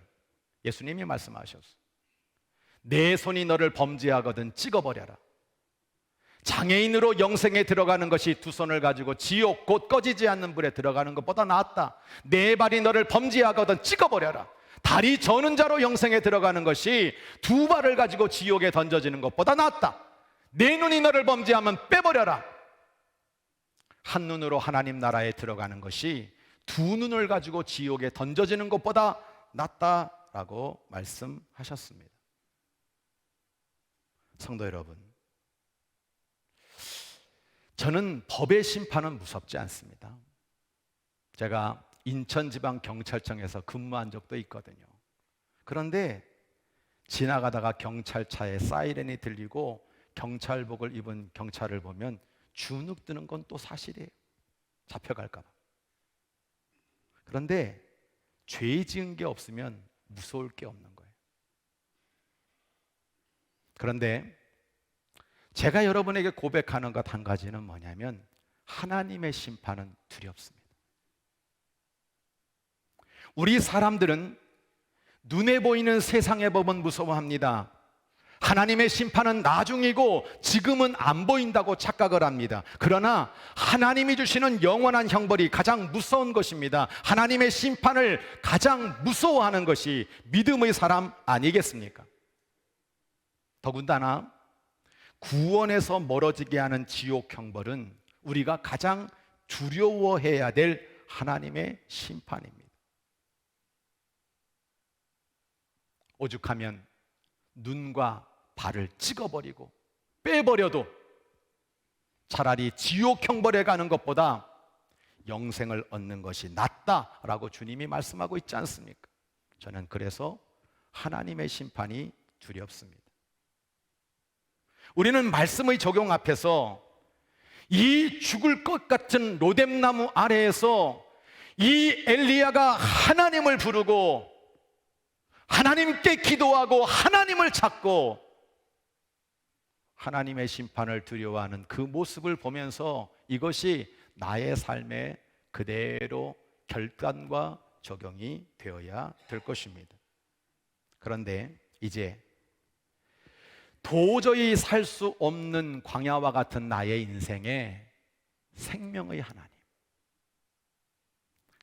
예수님이 말씀하셨어요. 내 손이 너를 범죄하거든 찍어버려라. 장애인으로 영생에 들어가는 것이 두 손을 가지고 지옥 곧 꺼지지 않는 불에 들어가는 것보다 낫다. 내 발이 너를 범죄하거든 찍어버려라. 다리 저는 자로 영생에 들어가는 것이 두 발을 가지고 지옥에 던져지는 것보다 낫다. 내 눈이 너를 범죄하면 빼버려라. 한 눈으로 하나님 나라에 들어가는 것이 두 눈을 가지고 지옥에 던져지는 것보다 낫다라고 말씀하셨습니다. 성도 여러분, 저는 법의 심판은 무섭지 않습니다. 제가 인천지방경찰청에서 근무한 적도 있거든요. 그런데 지나가다가 경찰차에 사이렌이 들리고 경찰복을 입은 경찰을 보면 주눅 드는 건 또 사실이에요. 잡혀갈까 봐. 그런데 죄 지은 게 없으면 무서울 게 없는 거예요. 그런데 제가 여러분에게 고백하는 것 한 가지는 뭐냐면 하나님의 심판은 두렵습니다. 우리 사람들은 눈에 보이는 세상의 법은 무서워합니다. 하나님의 심판은 나중이고 지금은 안 보인다고 착각을 합니다. 그러나 하나님이 주시는 영원한 형벌이 가장 무서운 것입니다. 하나님의 심판을 가장 무서워하는 것이 믿음의 사람 아니겠습니까? 더군다나 구원에서 멀어지게 하는 지옥 형벌은 우리가 가장 두려워해야 될 하나님의 심판입니다. 오죽하면 눈과 발을 찍어버리고 빼버려도 차라리 지옥 형벌에 가는 것보다 영생을 얻는 것이 낫다라고 주님이 말씀하고 있지 않습니까? 저는 그래서 하나님의 심판이 두렵습니다. 우리는 말씀의 적용 앞에서 이 죽을 것 같은 로뎀나무 아래에서 이 엘리야가 하나님을 부르고 하나님께 기도하고 하나님을 찾고 하나님의 심판을 두려워하는 그 모습을 보면서 이것이 나의 삶에 그대로 결단과 적용이 되어야 될 것입니다. 그런데 이제 도저히 살 수 없는 광야와 같은 나의 인생에 생명의 하나님,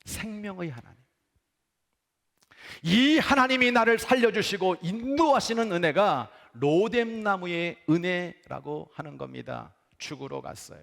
생명의 하나님, 이 하나님이 나를 살려주시고 인도하시는 은혜가 로뎀나무의 은혜라고 하는 겁니다. 죽으러 갔어요.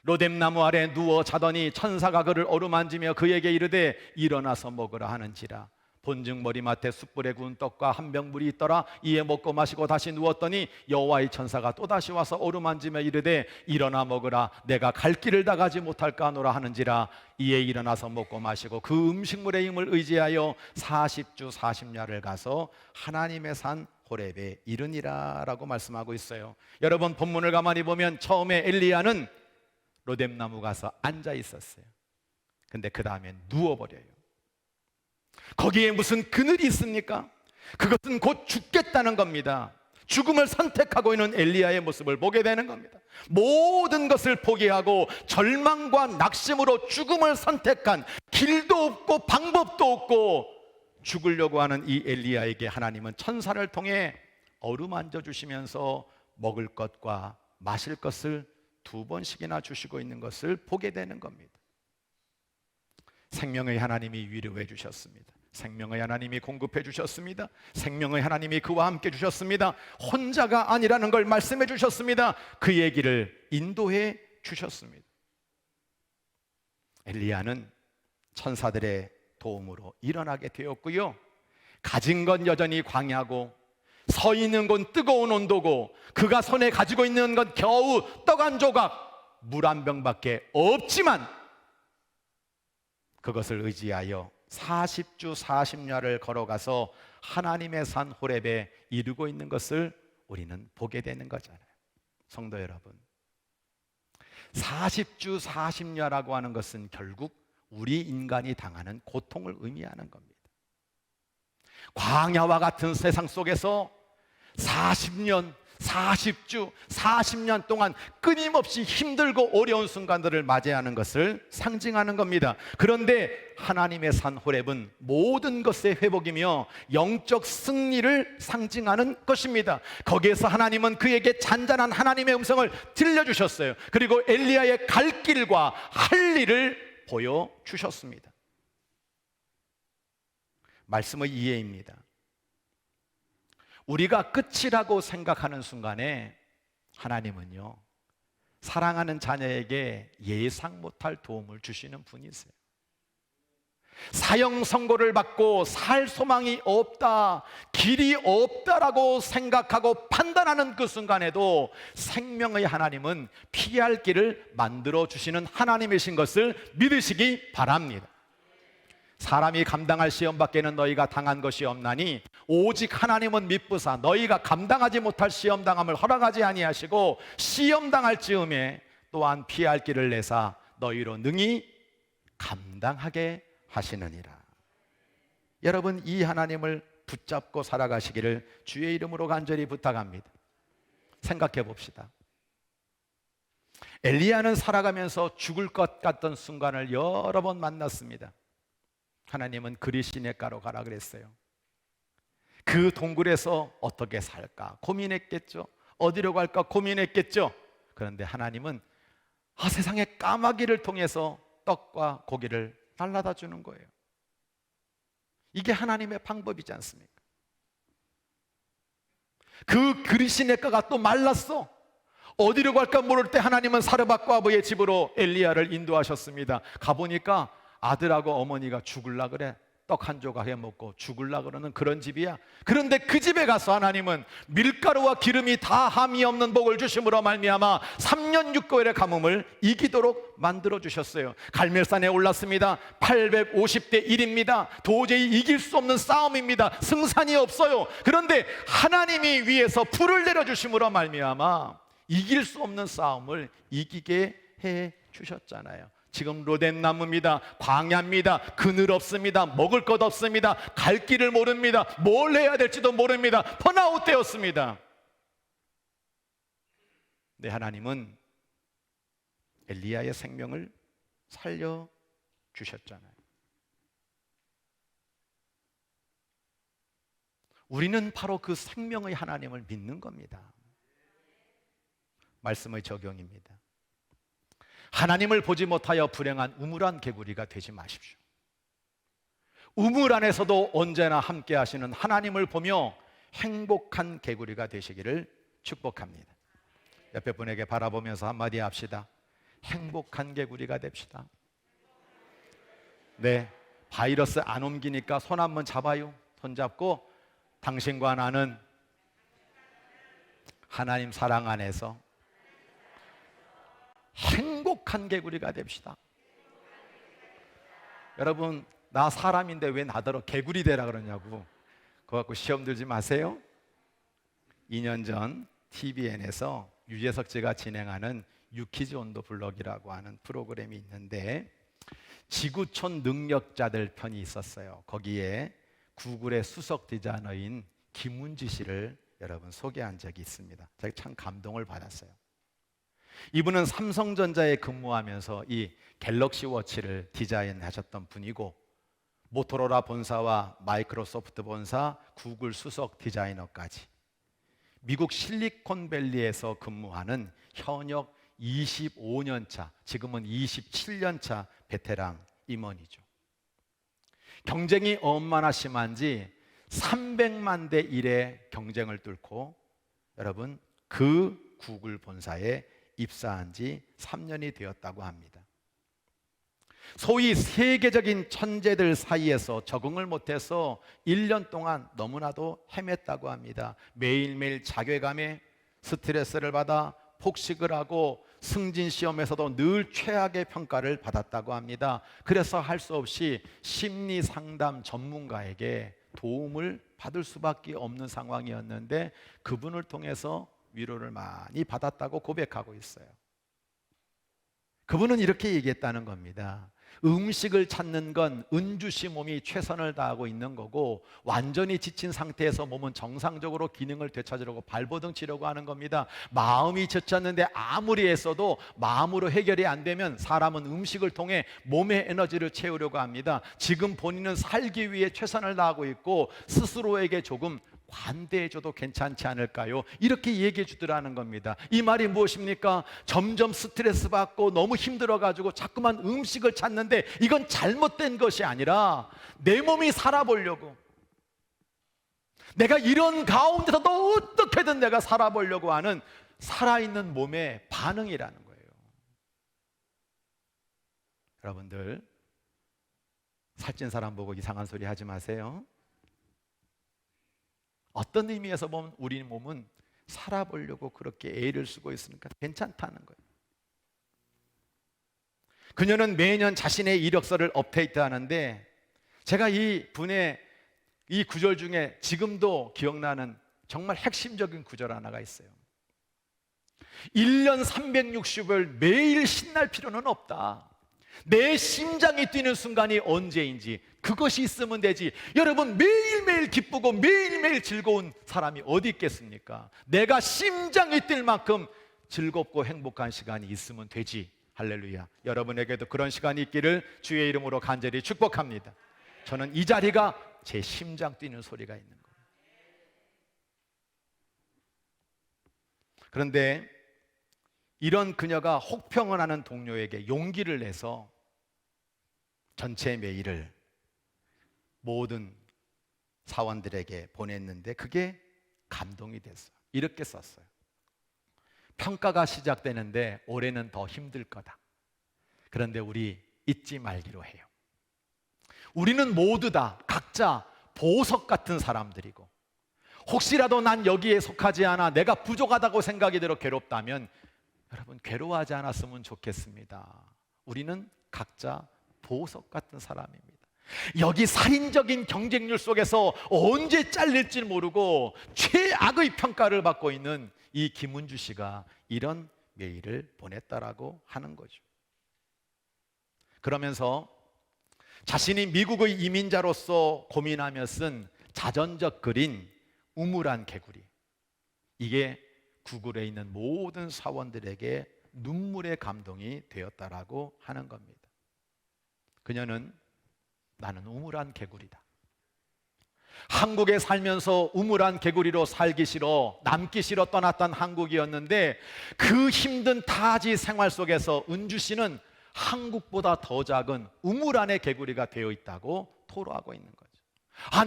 로뎀나무 아래 누워 자더니 천사가 그를 어루만지며 그에게 이르되 일어나서 먹으라 하는지라. 본즉 머리맡에 숯불에 구운 떡과 한 병 물이 있더라. 이에 먹고 마시고 다시 누웠더니 여호와의 천사가 또다시 와서 어루만지며 이르되 일어나 먹으라. 내가 갈 길을 다 가지 못할까 하노라 하는지라. 이에 일어나서 먹고 마시고 그 음식물의 힘을 의지하여 40주 40야를 가서 하나님의 산 호렙에 이르니라 라고 말씀하고 있어요. 여러분, 본문을 가만히 보면 처음에 엘리야는 로뎀나무 가서 앉아 있었어요. 근데 그 다음에 누워버려요. 거기에 무슨 그늘이 있습니까? 그것은 곧 죽겠다는 겁니다. 죽음을 선택하고 있는 엘리야의 모습을 보게 되는 겁니다. 모든 것을 포기하고 절망과 낙심으로 죽음을 선택한, 길도 없고 방법도 없고 죽으려고 하는 이 엘리야에게 하나님은 천사를 통해 어루만져 주시면서 먹을 것과 마실 것을 2번씩이나 주시고 있는 것을 보게 되는 겁니다. 생명의 하나님이 위로해 주셨습니다. 생명의 하나님이 공급해 주셨습니다. 생명의 하나님이 그와 함께 주셨습니다. 혼자가 아니라는 걸 말씀해 주셨습니다. 그 얘기를 인도해 주셨습니다. 엘리야는 천사들의 도움으로 일어나게 되었고요. 가진 건 여전히 광야고 서 있는 건 뜨거운 온도고 그가 손에 가지고 있는 건 겨우 떡 한 조각, 물 한 병밖에 없지만 그것을 의지하여 40주 40야를 걸어가서 하나님의 산 호렙에 이르고 있는 것을 우리는 보게 되는 거잖아요. 성도 여러분, 40주 40야라고 하는 것은 결국 우리 인간이 당하는 고통을 의미하는 겁니다. 광야와 같은 세상 속에서 40년, 40주, 40년 동안 끊임없이 힘들고 어려운 순간들을 맞이하는 것을 상징하는 겁니다. 그런데 하나님의 산 호렙은 모든 것의 회복이며 영적 승리를 상징하는 것입니다. 거기에서 하나님은 그에게 잔잔한 하나님의 음성을 들려주셨어요. 그리고 엘리야의 갈 길과 할 일을 보여주셨습니다. 말씀의 이해입니다. 우리가 끝이라고 생각하는 순간에 하나님은요, 사랑하는 자녀에게 예상 못할 도움을 주시는 분이세요. 사형 선고를 받고 살 소망이 없다, 길이 없다라고 생각하고 판단하는 그 순간에도 생명의 하나님은 피할 길을 만들어 주시는 하나님이신 것을 믿으시기 바랍니다. 사람이 감당할 시험 밖에는 너희가 당한 것이 없나니 오직 하나님은 미쁘사 너희가 감당하지 못할 시험 당함을 허락하지 아니하시고 시험 당할 즈음에 또한 피할 길을 내사 너희로 능히 감당하게 하시느니라. 여러분, 이 하나님을 붙잡고 살아가시기를 주의 이름으로 간절히 부탁합니다. 생각해 봅시다. 엘리야는 살아가면서 죽을 것 같던 순간을 여러 번 만났습니다. 하나님은 그리 시냇가로 가라 그랬어요. 그 동굴에서 어떻게 살까 고민했겠죠. 어디로 갈까 고민했겠죠. 그런데 하나님은 세상의 까마귀를 통해서 떡과 고기를 날라다 주는 거예요. 이게 하나님의 방법이지 않습니까? 그 그리시네가가 또 말랐어. 어디로 갈까 모를 때 하나님은 사르밧과 아버의 집으로 엘리야를 인도하셨습니다. 가보니까 아들하고 어머니가 죽을라 그래. 떡 한 조각 해 먹고 죽을라 그러는 그런 집이야. 그런데 그 집에 가서 하나님은 밀가루와 기름이 다 함이 없는 복을 주심으로 말미암아 3년 6개월의 가뭄을 이기도록 만들어 주셨어요. 갈멜산에 올랐습니다. 850대 1입니다. 도저히 이길 수 없는 싸움입니다. 승산이 없어요. 그런데 하나님이 위에서 불을 내려 주심으로 말미암아 이길 수 없는 싸움을 이기게 해 주셨잖아요. 지금 로뎀나무입니다. 광야입니다. 그늘 없습니다. 먹을 것 없습니다. 갈 길을 모릅니다. 뭘 해야 될지도 모릅니다. 번아웃 되었습니다. 네, 하나님은 엘리야의 생명을 살려주셨잖아요. 우리는 바로 그 생명의 하나님을 믿는 겁니다. 말씀의 적용입니다. 하나님을 보지 못하여 불행한 우물한 개구리가 되지 마십시오. 우물 안에서도 언제나 함께 하시는 하나님을 보며 행복한 개구리가 되시기를 축복합니다. 옆에 분에게 바라보면서 한마디 합시다. 행복한 개구리가 됩시다. 네, 바이러스 안 옮기니까 손 한번 잡아요. 손 잡고 당신과 나는 하나님 사랑 안에서 행복한 개구리가 됩시다. 여러분, 나 사람인데 왜 나더러 개구리 되라 그러냐고 그거 갖고 시험 들지 마세요. 2년 전 TVN에서 유재석 씨가 진행하는 유키즈 온더 블럭이라고 하는 프로그램이 있는데 지구촌 능력자들 편이 있었어요. 거기에 구글의 수석 디자이너인 김운지 씨를 여러분 소개한 적이 있습니다. 제가 참 감동을 받았어요. 이분은 삼성전자에 근무하면서 이 갤럭시 워치를 디자인하셨던 분이고 모토로라 본사와 마이크로소프트 본사, 구글 수석 디자이너까지 미국 실리콘밸리에서 근무하는 현역 25년 차, 지금은 27년 차 베테랑 임원이죠. 경쟁이 얼마나 심한지 300만 대 1의 경쟁을 뚫고 여러분 그 구글 본사에 입사한 지 3년이 되었다고 합니다. 소위 세계적인 천재들 사이에서 적응을 못해서 1년 동안 너무나도 헤맸다고 합니다. 매일매일 자괴감에 스트레스를 받아 폭식을 하고 승진 시험에서도 늘 최악의 평가를 받았다고 합니다. 그래서 할 수 없이 심리 상담 전문가에게 도움을 받을 수밖에 없는 상황이었는데 그분을 통해서 위로를 많이 받았다고 고백하고 있어요. 그분은 이렇게 얘기했다는 겁니다. 음식을 찾는 건 은주시 몸이 최선을 다하고 있는 거고 완전히 지친 상태에서 몸은 정상적으로 기능을 되찾으려고 발버둥 치려고 하는 겁니다. 마음이 지쳤는데 아무리 애써도 마음으로 해결이 안 되면 사람은 음식을 통해 몸의 에너지를 채우려고 합니다. 지금 본인은 살기 위해 최선을 다하고 있고 스스로에게 조금 관대해줘도 괜찮지 않을까요? 이렇게 얘기해 주더라는 겁니다. 이 말이 무엇입니까? 점점 스트레스 받고 너무 힘들어가지고 자꾸만 음식을 찾는데 이건 잘못된 것이 아니라 내 몸이 살아보려고, 내가 이런 가운데서도 어떻게든 내가 살아보려고 하는 살아있는 몸의 반응이라는 거예요. 여러분들, 살찐 사람 보고 이상한 소리 하지 마세요. 어떤 의미에서 보면 우리 몸은 살아보려고 그렇게 애를 쓰고 있으니까 괜찮다는 거예요. 그녀는 매년 자신의 이력서를 업데이트하는데 제가 이 분의 이 구절 중에 지금도 기억나는 정말 핵심적인 구절 하나가 있어요. 1년 360일 매일 신날 필요는 없다. 내 심장이 뛰는 순간이 언제인지 그것이 있으면 되지. 여러분, 매일매일 기쁘고 매일매일 즐거운 사람이 어디 있겠습니까? 내가 심장이 뛸 만큼 즐겁고 행복한 시간이 있으면 되지. 할렐루야. 여러분에게도 그런 시간이 있기를 주의 이름으로 간절히 축복합니다. 저는 이 자리가 제 심장 뛰는 소리가 있는 거예요. 그런데 이런 그녀가 혹평을 하는 동료에게 용기를 내서 전체 메일을 모든 사원들에게 보냈는데 그게 감동이 됐어요. 이렇게 썼어요. 평가가 시작되는데 올해는 더 힘들 거다. 그런데 우리 잊지 말기로 해요. 우리는 모두 다 각자 보석 같은 사람들이고 혹시라도 난 여기에 속하지 않아 내가 부족하다고 생각이 들어 괴롭다면 여러분 괴로워하지 않았으면 좋겠습니다. 우리는 각자 보석 같은 사람입니다. 여기 살인적인 경쟁률 속에서 언제 잘릴지 모르고 최악의 평가를 받고 있는 이 김은주 씨가 이런 메일을 보냈다라고 하는 거죠. 그러면서 자신이 미국의 이민자로서 고민하며 쓴 자전적 글인 우물안 개구리, 이게 구글에 있는 모든 사원들에게 눈물의 감동이 되었다라고 하는 겁니다. 그녀는 나는 우물안 개구리다. 한국에 살면서 우물안 개구리로 살기 싫어 남기 싫어 떠났던 한국이었는데 그 힘든 타지 생활 속에서 은주 씨는 한국보다 더 작은 우물안의 개구리가 되어 있다고 토로하고 있는 거죠.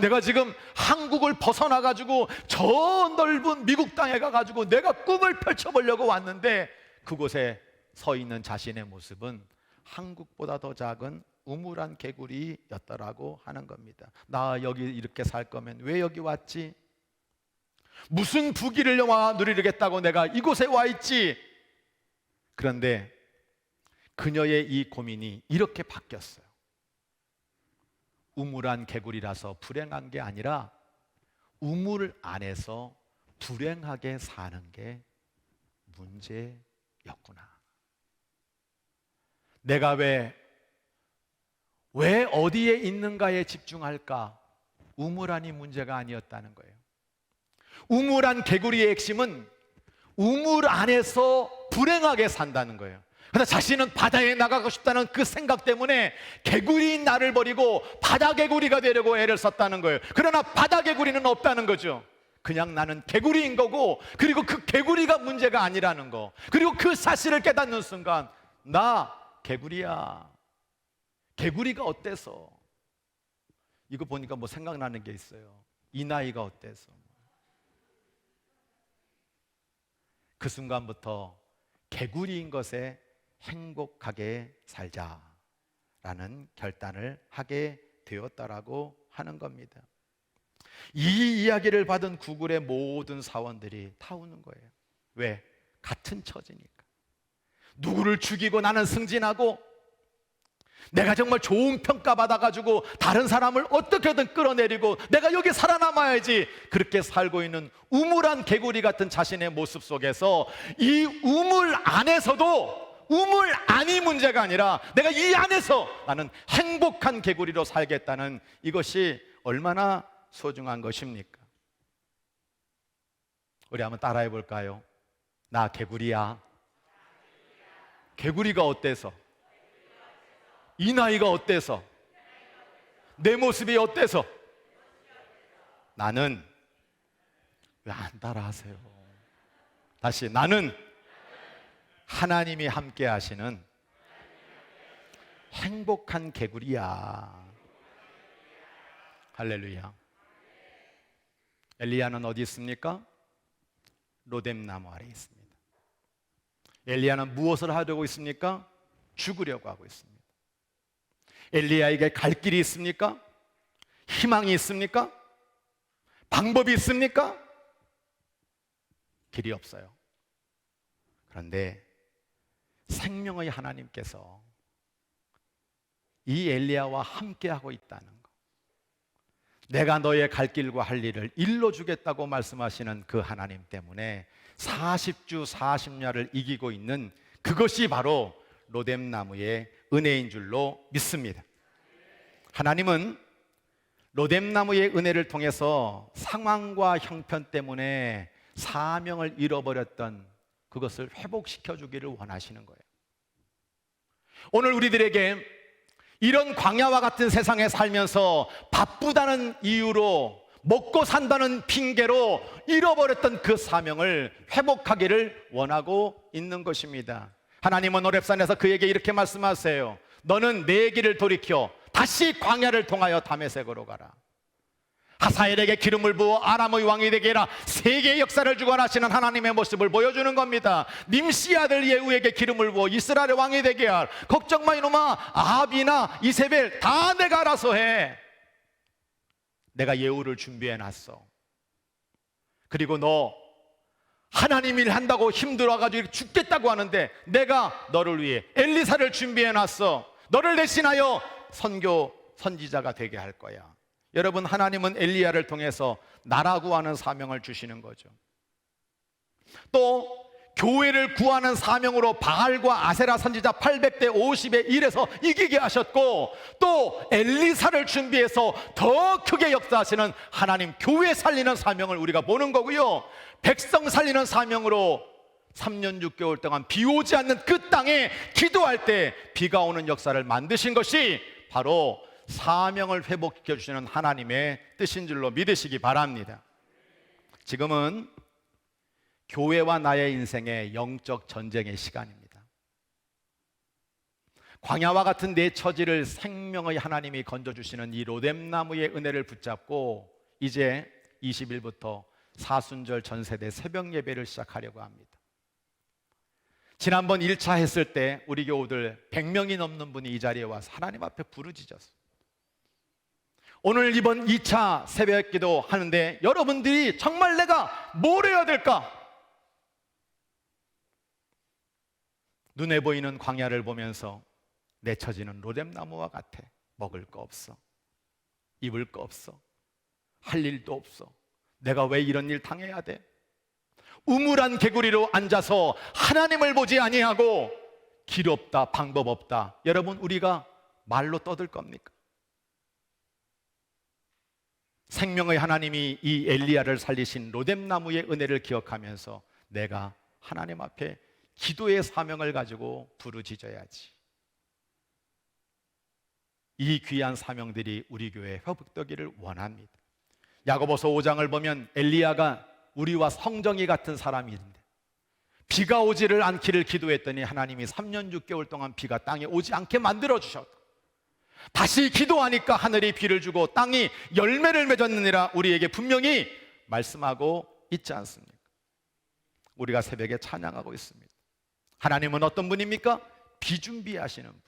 내가 지금 한국을 벗어나가지고 저 넓은 미국 땅에 가가지고 내가 꿈을 펼쳐보려고 왔는데 그곳에 서 있는 자신의 모습은 한국보다 더 작은 우물안 개구리였다라고 하는 겁니다. 나 여기 이렇게 살 거면 왜 여기 왔지? 무슨 부귀를 누리겠다고 내가 이곳에 와 있지? 그런데 그녀의 이 고민이 이렇게 바뀌었어요. 우물안 개구리라서 불행한 게 아니라 우물 안에서 불행하게 사는 게 문제였구나. 내가 왜 어디에 있는가에 집중할까? 우물안이 문제가 아니었다는 거예요. 우물안 개구리의 핵심은 우물 안에서 불행하게 산다는 거예요. 그래서 자신은 바다에 나가고 싶다는 그 생각 때문에 개구리인 나를 버리고 바다 개구리가 되려고 애를 썼다는 거예요. 그러나 바다 개구리는 없다는 거죠. 그냥 나는 개구리인 거고, 그리고 그 개구리가 문제가 아니라는 거, 그리고 그 사실을 깨닫는 순간 나 개구리야. 개구리가 어때서? 이거 보니까 뭐 생각나는 게 있어요. 이 나이가 어때서? 그 순간부터 개구리인 것에 행복하게 살자라는 결단을 하게 되었다라고 하는 겁니다. 이 이야기를 받은 구글의 모든 사원들이 다 우는 거예요. 왜? 같은 처지니까. 누구를 죽이고 나는 승진하고 내가 정말 좋은 평가 받아가지고 다른 사람을 어떻게든 끌어내리고 내가 여기 살아남아야지, 그렇게 살고 있는 우물안 개구리 같은 자신의 모습 속에서 이 우물 안에서도 우물 안이 문제가 아니라 내가 이 안에서 나는 행복한 개구리로 살겠다는 이것이 얼마나 소중한 것입니까? 우리 한번 따라해 볼까요? 나 개구리야. 개구리가 어때서? 이 나이가 어때서? 내 모습이 어때서? 나는, 왜 안 따라하세요? 다시, 나는 하나님이 함께 하시는 행복한 개구리야. 할렐루야. 엘리야는 어디 있습니까? 로뎀나무 아래 있습니다. 엘리야는 무엇을 하려고 있습니까? 죽으려고 하고 있습니다. 엘리야에게 갈 길이 있습니까? 희망이 있습니까? 방법이 있습니까? 길이 없어요. 그런데 생명의 하나님께서 이 엘리야와 함께하고 있다는 것, 내가 너의 갈 길과 할 일을 일러주겠다고 말씀하시는 그 하나님 때문에 40주 40야를 이기고 있는 그것이 바로 로뎀나무의 은혜인 줄로 믿습니다. 하나님은 로뎀나무의 은혜를 통해서 상황과 형편 때문에 사명을 잃어버렸던 그것을 회복시켜 주기를 원하시는 거예요. 오늘 우리들에게 이런 광야와 같은 세상에 살면서 바쁘다는 이유로, 먹고 산다는 핑계로 잃어버렸던 그 사명을 회복하기를 원하고 있는 것입니다. 하나님은 호렙산에서 그에게 이렇게 말씀하세요. 너는 내 길을 돌이켜 다시 광야를 통하여 다메섹으로 가라. 하사엘에게 기름을 부어 아람의 왕이 되게 해라. 세계의 역사를 주관하시는 하나님의 모습을 보여주는 겁니다. 님시 아들 예후에게 기름을 부어 이스라엘의 왕이 되게 하라. 걱정 마 이놈아. 아합이나 이세벨 다 내가 알아서 해. 내가 예후를 준비해놨어. 그리고 너 하나님 일 한다고 힘들어가지고 죽겠다고 하는데 내가 너를 위해 엘리사를 준비해놨어. 너를 대신하여 선지자가 되게 할 거야. 여러분, 하나님은 엘리야를 통해서 나라 구하는 사명을 주시는 거죠. 또 교회를 구하는 사명으로 바알과 아세라 선지자 800대 50에 1에서 이기게 하셨고, 또 엘리사를 준비해서 더 크게 역사하시는 하나님 교회 살리는 사명을 우리가 보는 거고요. 백성 살리는 사명으로 3년 6개월 동안 비 오지 않는 그 땅에 기도할 때 비가 오는 역사를 만드신 것이 바로 사명을 회복시켜 주시는 하나님의 뜻인 줄로 믿으시기 바랍니다. 지금은 교회와 나의 인생의 영적 전쟁의 시간입니다. 광야와 같은 내 처지를 생명의 하나님이 건져주시는 이 로뎀나무의 은혜를 붙잡고 이제 20일부터 사순절 전세대 새벽 예배를 시작하려고 합니다. 지난번 1차 했을 때 우리 교우들 100명이 넘는 분이 이 자리에 와서 하나님 앞에 부르짖었어요. 오늘 이번 2차 새벽 기도 하는데 여러분들이 정말 내가 뭘 해야 될까? 눈에 보이는 광야를 보면서 내 처지는 로뎀나무와 같아. 먹을 거 없어, 입을 거 없어, 할 일도 없어. 내가 왜 이런 일 당해야 돼? 우물한 개구리로 앉아서 하나님을 보지 아니하고 길 없다, 방법 없다. 여러분, 우리가 말로 떠들 겁니까? 생명의 하나님이 이 엘리야를 살리신 로뎀나무의 은혜를 기억하면서 내가 하나님 앞에 기도의 사명을 가지고 부르짖어야지. 이 귀한 사명들이 우리 교회에 회복되기를 원합니다. 야고보서 5장을 보면 엘리야가 우리와 성정이 같은 사람인데 비가 오지를 않기를 기도했더니 하나님이 3년 6개월 동안 비가 땅에 오지 않게 만들어 주셨고, 다시 기도하니까 하늘이 비를 주고 땅이 열매를 맺었느니라 우리에게 분명히 말씀하고 있지 않습니까? 우리가 새벽에 찬양하고 있습니다. 하나님은 어떤 분입니까? 비 준비하시는 분.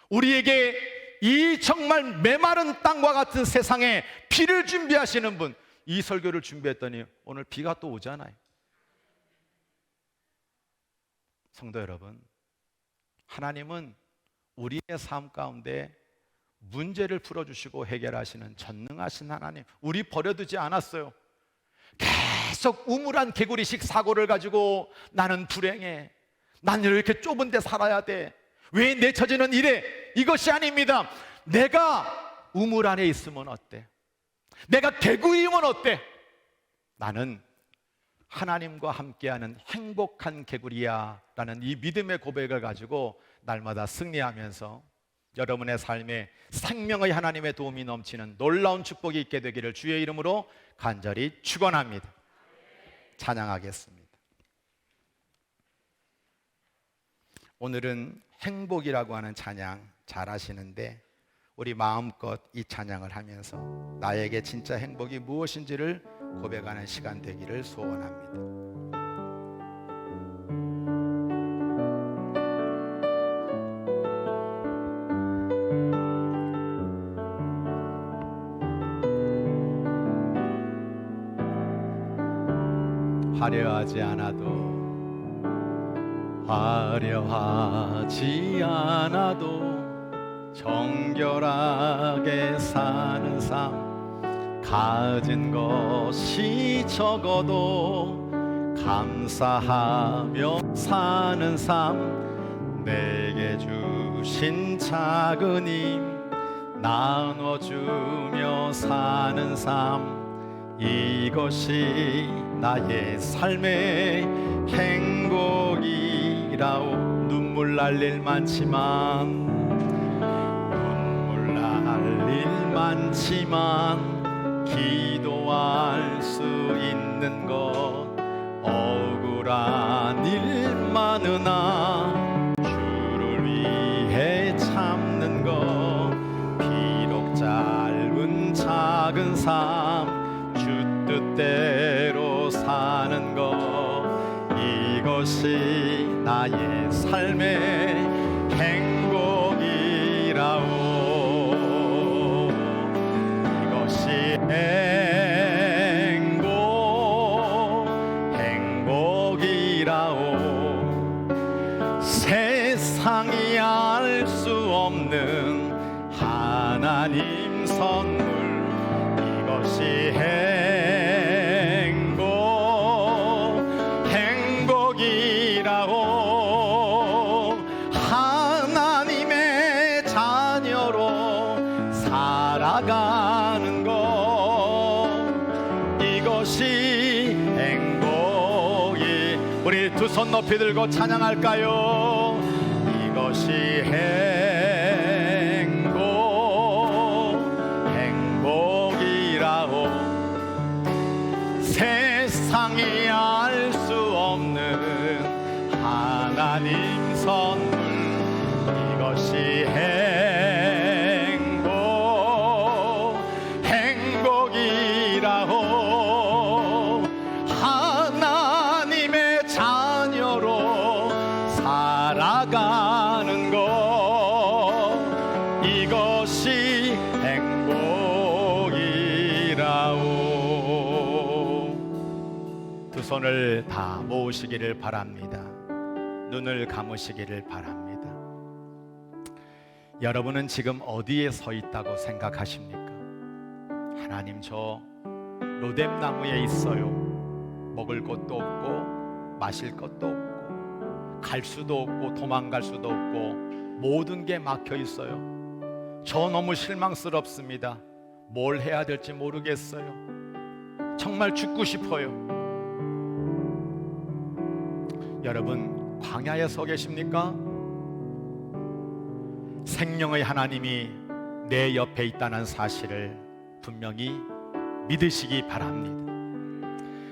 우리에게 이 정말 메마른 땅과 같은 세상에 비를 준비하시는 분. 이 설교를 준비했더니 오늘 비가 또 오잖아요. 성도 여러분, 하나님은 우리의 삶 가운데 문제를 풀어주시고 해결하시는 전능하신 하나님, 우리 버려두지 않았어요. 계속 우물한 개구리식 사고를 가지고 나는 불행해, 나는 이렇게 좁은 데 살아야 돼, 왜 내 처지는 이래, 이것이 아닙니다. 내가 우물 안에 있으면 어때? 내가 개구리이면 어때? 나는 하나님과 함께하는 행복한 개구리야 라는 이 믿음의 고백을 가지고 날마다 승리하면서 여러분의 삶에 생명의 하나님의 도움이 넘치는 놀라운 축복이 있게 되기를 주의 이름으로 간절히 축원합니다. 찬양하겠습니다. 오늘은 행복이라고 하는 찬양 잘 하시는데 우리 마음껏 이 찬양을 하면서 나에게 진짜 행복이 무엇인지를 고백하는 시간 되기를 소원합니다. 화려하지 않아도 정결하게 사는 삶, 가진 것이 적어도 감사하며 사는 삶, 내게 주신 작은 힘 나눠주며 사는 삶, 이것이 나의 삶의 행복이라오. 눈물 날 일 많지만 기도할 수 있는 것, 억울한 일 많으나 주를 위해 참는 것, 비록 짧은 작은 삶, 주 뜻대로 사는 것, 이것이 나의 삶의 행복이라오. 행복이라오. 세상이 알 수 없는 하나님 선물, 이것이 행복이라오. 하나님의 자녀로 살아가는 이것이 행복이. 우리 두 손 높이 들고 찬양할까요? 이것이 행복이라오. 세상이 알 수 없는 하나님 선물, 이것이 행복이라오. 하나님의 자녀로 살아가는 것, 이것이 행복이라오. 두 손을 다 모으시기를 바랍니다. 눈을 감으시기를 바랍니다. 여러분은 지금 어디에 서 있다고 생각하십니까? 하나님, 저 로뎀나무에 있어요. 먹을 것도 없고 마실 것도 없고 갈 수도 없고 도망갈 수도 없고 모든 게 막혀 있어요. 저 너무 실망스럽습니다. 뭘 해야 될지 모르겠어요. 정말 죽고 싶어요. 여러분, 광야에 서 계십니까? 생명의 하나님이 내 옆에 있다는 사실을 분명히 믿으시기 바랍니다.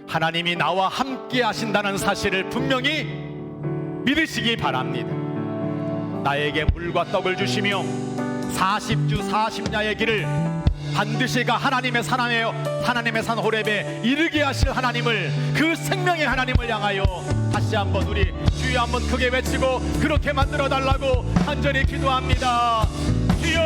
하나님이 나와 함께 하신다는 사실을 분명히 믿으시기 바랍니다. 나에게 물과 떡을 주시며 40주 40야의 길을 반드시 가 하나님의 산 호렙에 이르게 하실 하나님을, 그 생명의 하나님을 향하여 다시 한번 우리 주여 한번 크게 외치고 그렇게 만들어 달라고 간절히 기도합니다. 주여,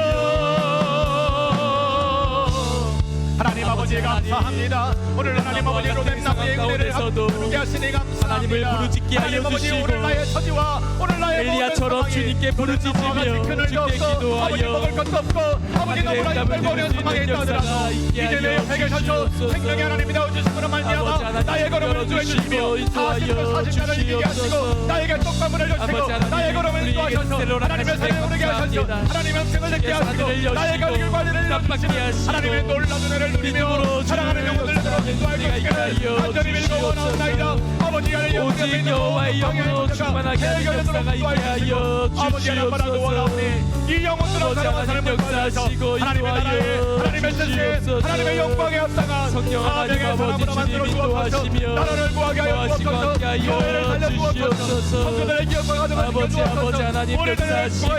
하나님 아버지 감사합니다. 오늘 하나님 아버지 로뎀나무의 은혜를 함께 하시니 감사합니다. 하나님을 부르짖게 하여 주시고 오늘 나의 처지와 오늘 나의 엘리야처럼 주님께 부르짖으며 주께 기도하여 아버지 먹을 것도 없고 아버지 너무나 힘들고 어려운 상황에 있다더라도 이제 내 옆에 계셔서 생명의 하나님이 나와주시므로 말미암아 나의 걸음을 인도해 주시며 40도 40자를 이기게 하시고 나에게 떡밥을 알려주시고 나의 걸음을 인도하셔서 하나님의 생을 오르게 하셔서 하나님의 생을 듣게 하시고 나의 가족을 관리를 해주시고 하나님의 놀라운 은혜를 누리며 사랑하는 영혼들을 인도할 것이기를 간절히 밀고 원하옵나이다. 아버지 하나님 오직 여호와의 영으로 충만하게 하는 역사가 있게 하여 주시옵소서. 이 영혼들을 사랑하는 역사하시고 하나님의 나라에 하나님의 뜻에 하나님의 영광에 합당한 성령 하나님 아버지 주님 인도하시며 나라를 구하게 하여 주옵소서. 교회를 살려주옵소서. 성도들의 기업과 가정을 지켜주옵소서. 하나님 역사하시고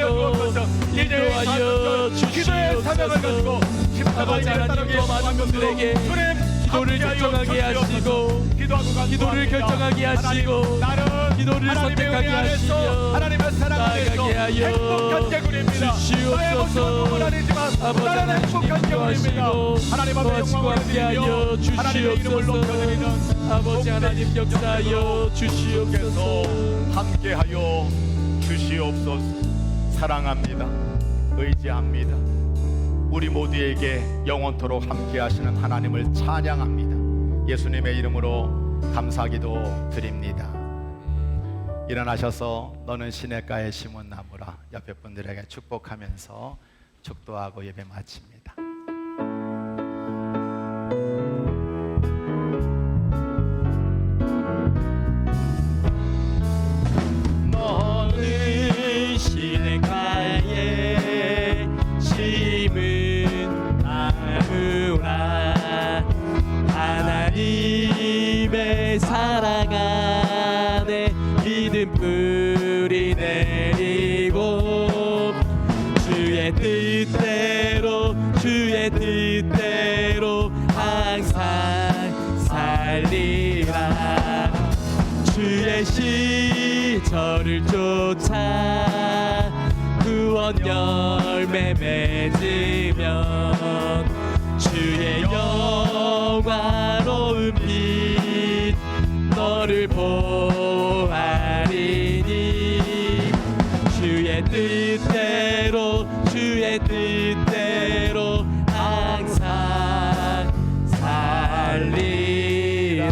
인도하여 기도의 사명을 가지고 아버지 하나님 더 많은 분들에게 기도를 결정하게 하시고 기도를 결정하게 하시고 기도를 선택하게 하시며 나아가게 하여 주시옵소서. 아버지 하나님 인도하시고 도와주시고 함께 하여 주시옵소서. 아버지 하나님 역사하여 주시옵소서. 함께하여 주시옵소서. 사랑합니다. 의지합니다. 우리 모두에게 영원토록 함께하시는 하나님을 찬양합니다. 예수님의 이름으로 감사기도 드립니다. 일어나셔서 너는 시냇가에 심은 나무라 옆에 분들에게 축복하면서 축도하고 예배 마칩니다. 너는 시냇가에 심은 나무라 하나님의 사랑 안에 믿음 뿌리 내리고 주의 뜻대로 항상 살리라. 주의 시절을 쫓아 구원 열매 맺으면 주의 영화로운 빛 너를 보아리니 주의 뜻대로 항상 살리라. 우리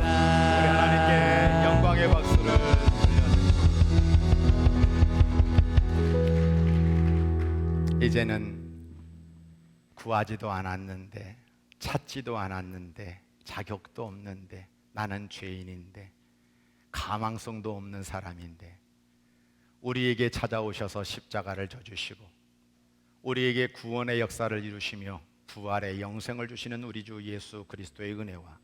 하나님께 영광의 박수를 올려드립니다. 이제는 구하지도 않았는데 찾지도 않았는데 자격도 없는데 나는 죄인인데 가망성도 없는 사람인데 우리에게 찾아오셔서 십자가를 져주시고 우리에게 구원의 역사를 이루시며 부활의 영생을 주시는 우리 주 예수 그리스도의 은혜와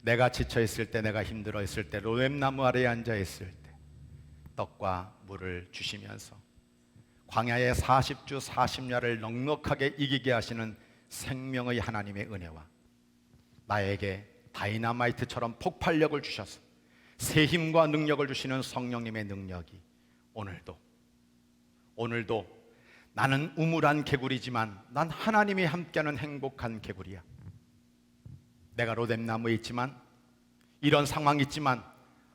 내가 지쳐있을 때 내가 힘들어있을 때 로뎀나무 아래에 앉아있을 때 떡과 물을 주시면서 광야의 40주 40야를 넉넉하게 이기게 하시는 생명의 하나님의 은혜와 나에게 다이너마이트처럼 폭발력을 주셔서 새 힘과 능력을 주시는 성령님의 능력이 오늘도 나는 우물한 개구리지만 난 하나님이 함께하는 행복한 개구리야. 내가 로뎀나무에 있지만 이런 상황이 있지만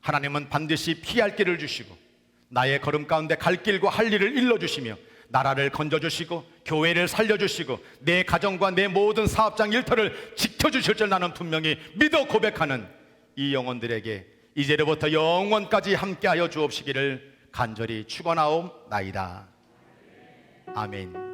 하나님은 반드시 피할 길을 주시고 나의 걸음 가운데 갈 길과 할 일을 일러주시며 나라를 건져주시고 교회를 살려주시고 내 가정과 내 모든 사업장 일터를 지켜주실 줄 나는 분명히 믿어 고백하는 이 영혼들에게 이제로부터 영원까지 함께하여 주옵시기를 간절히 축원하옵나이다. 아멘.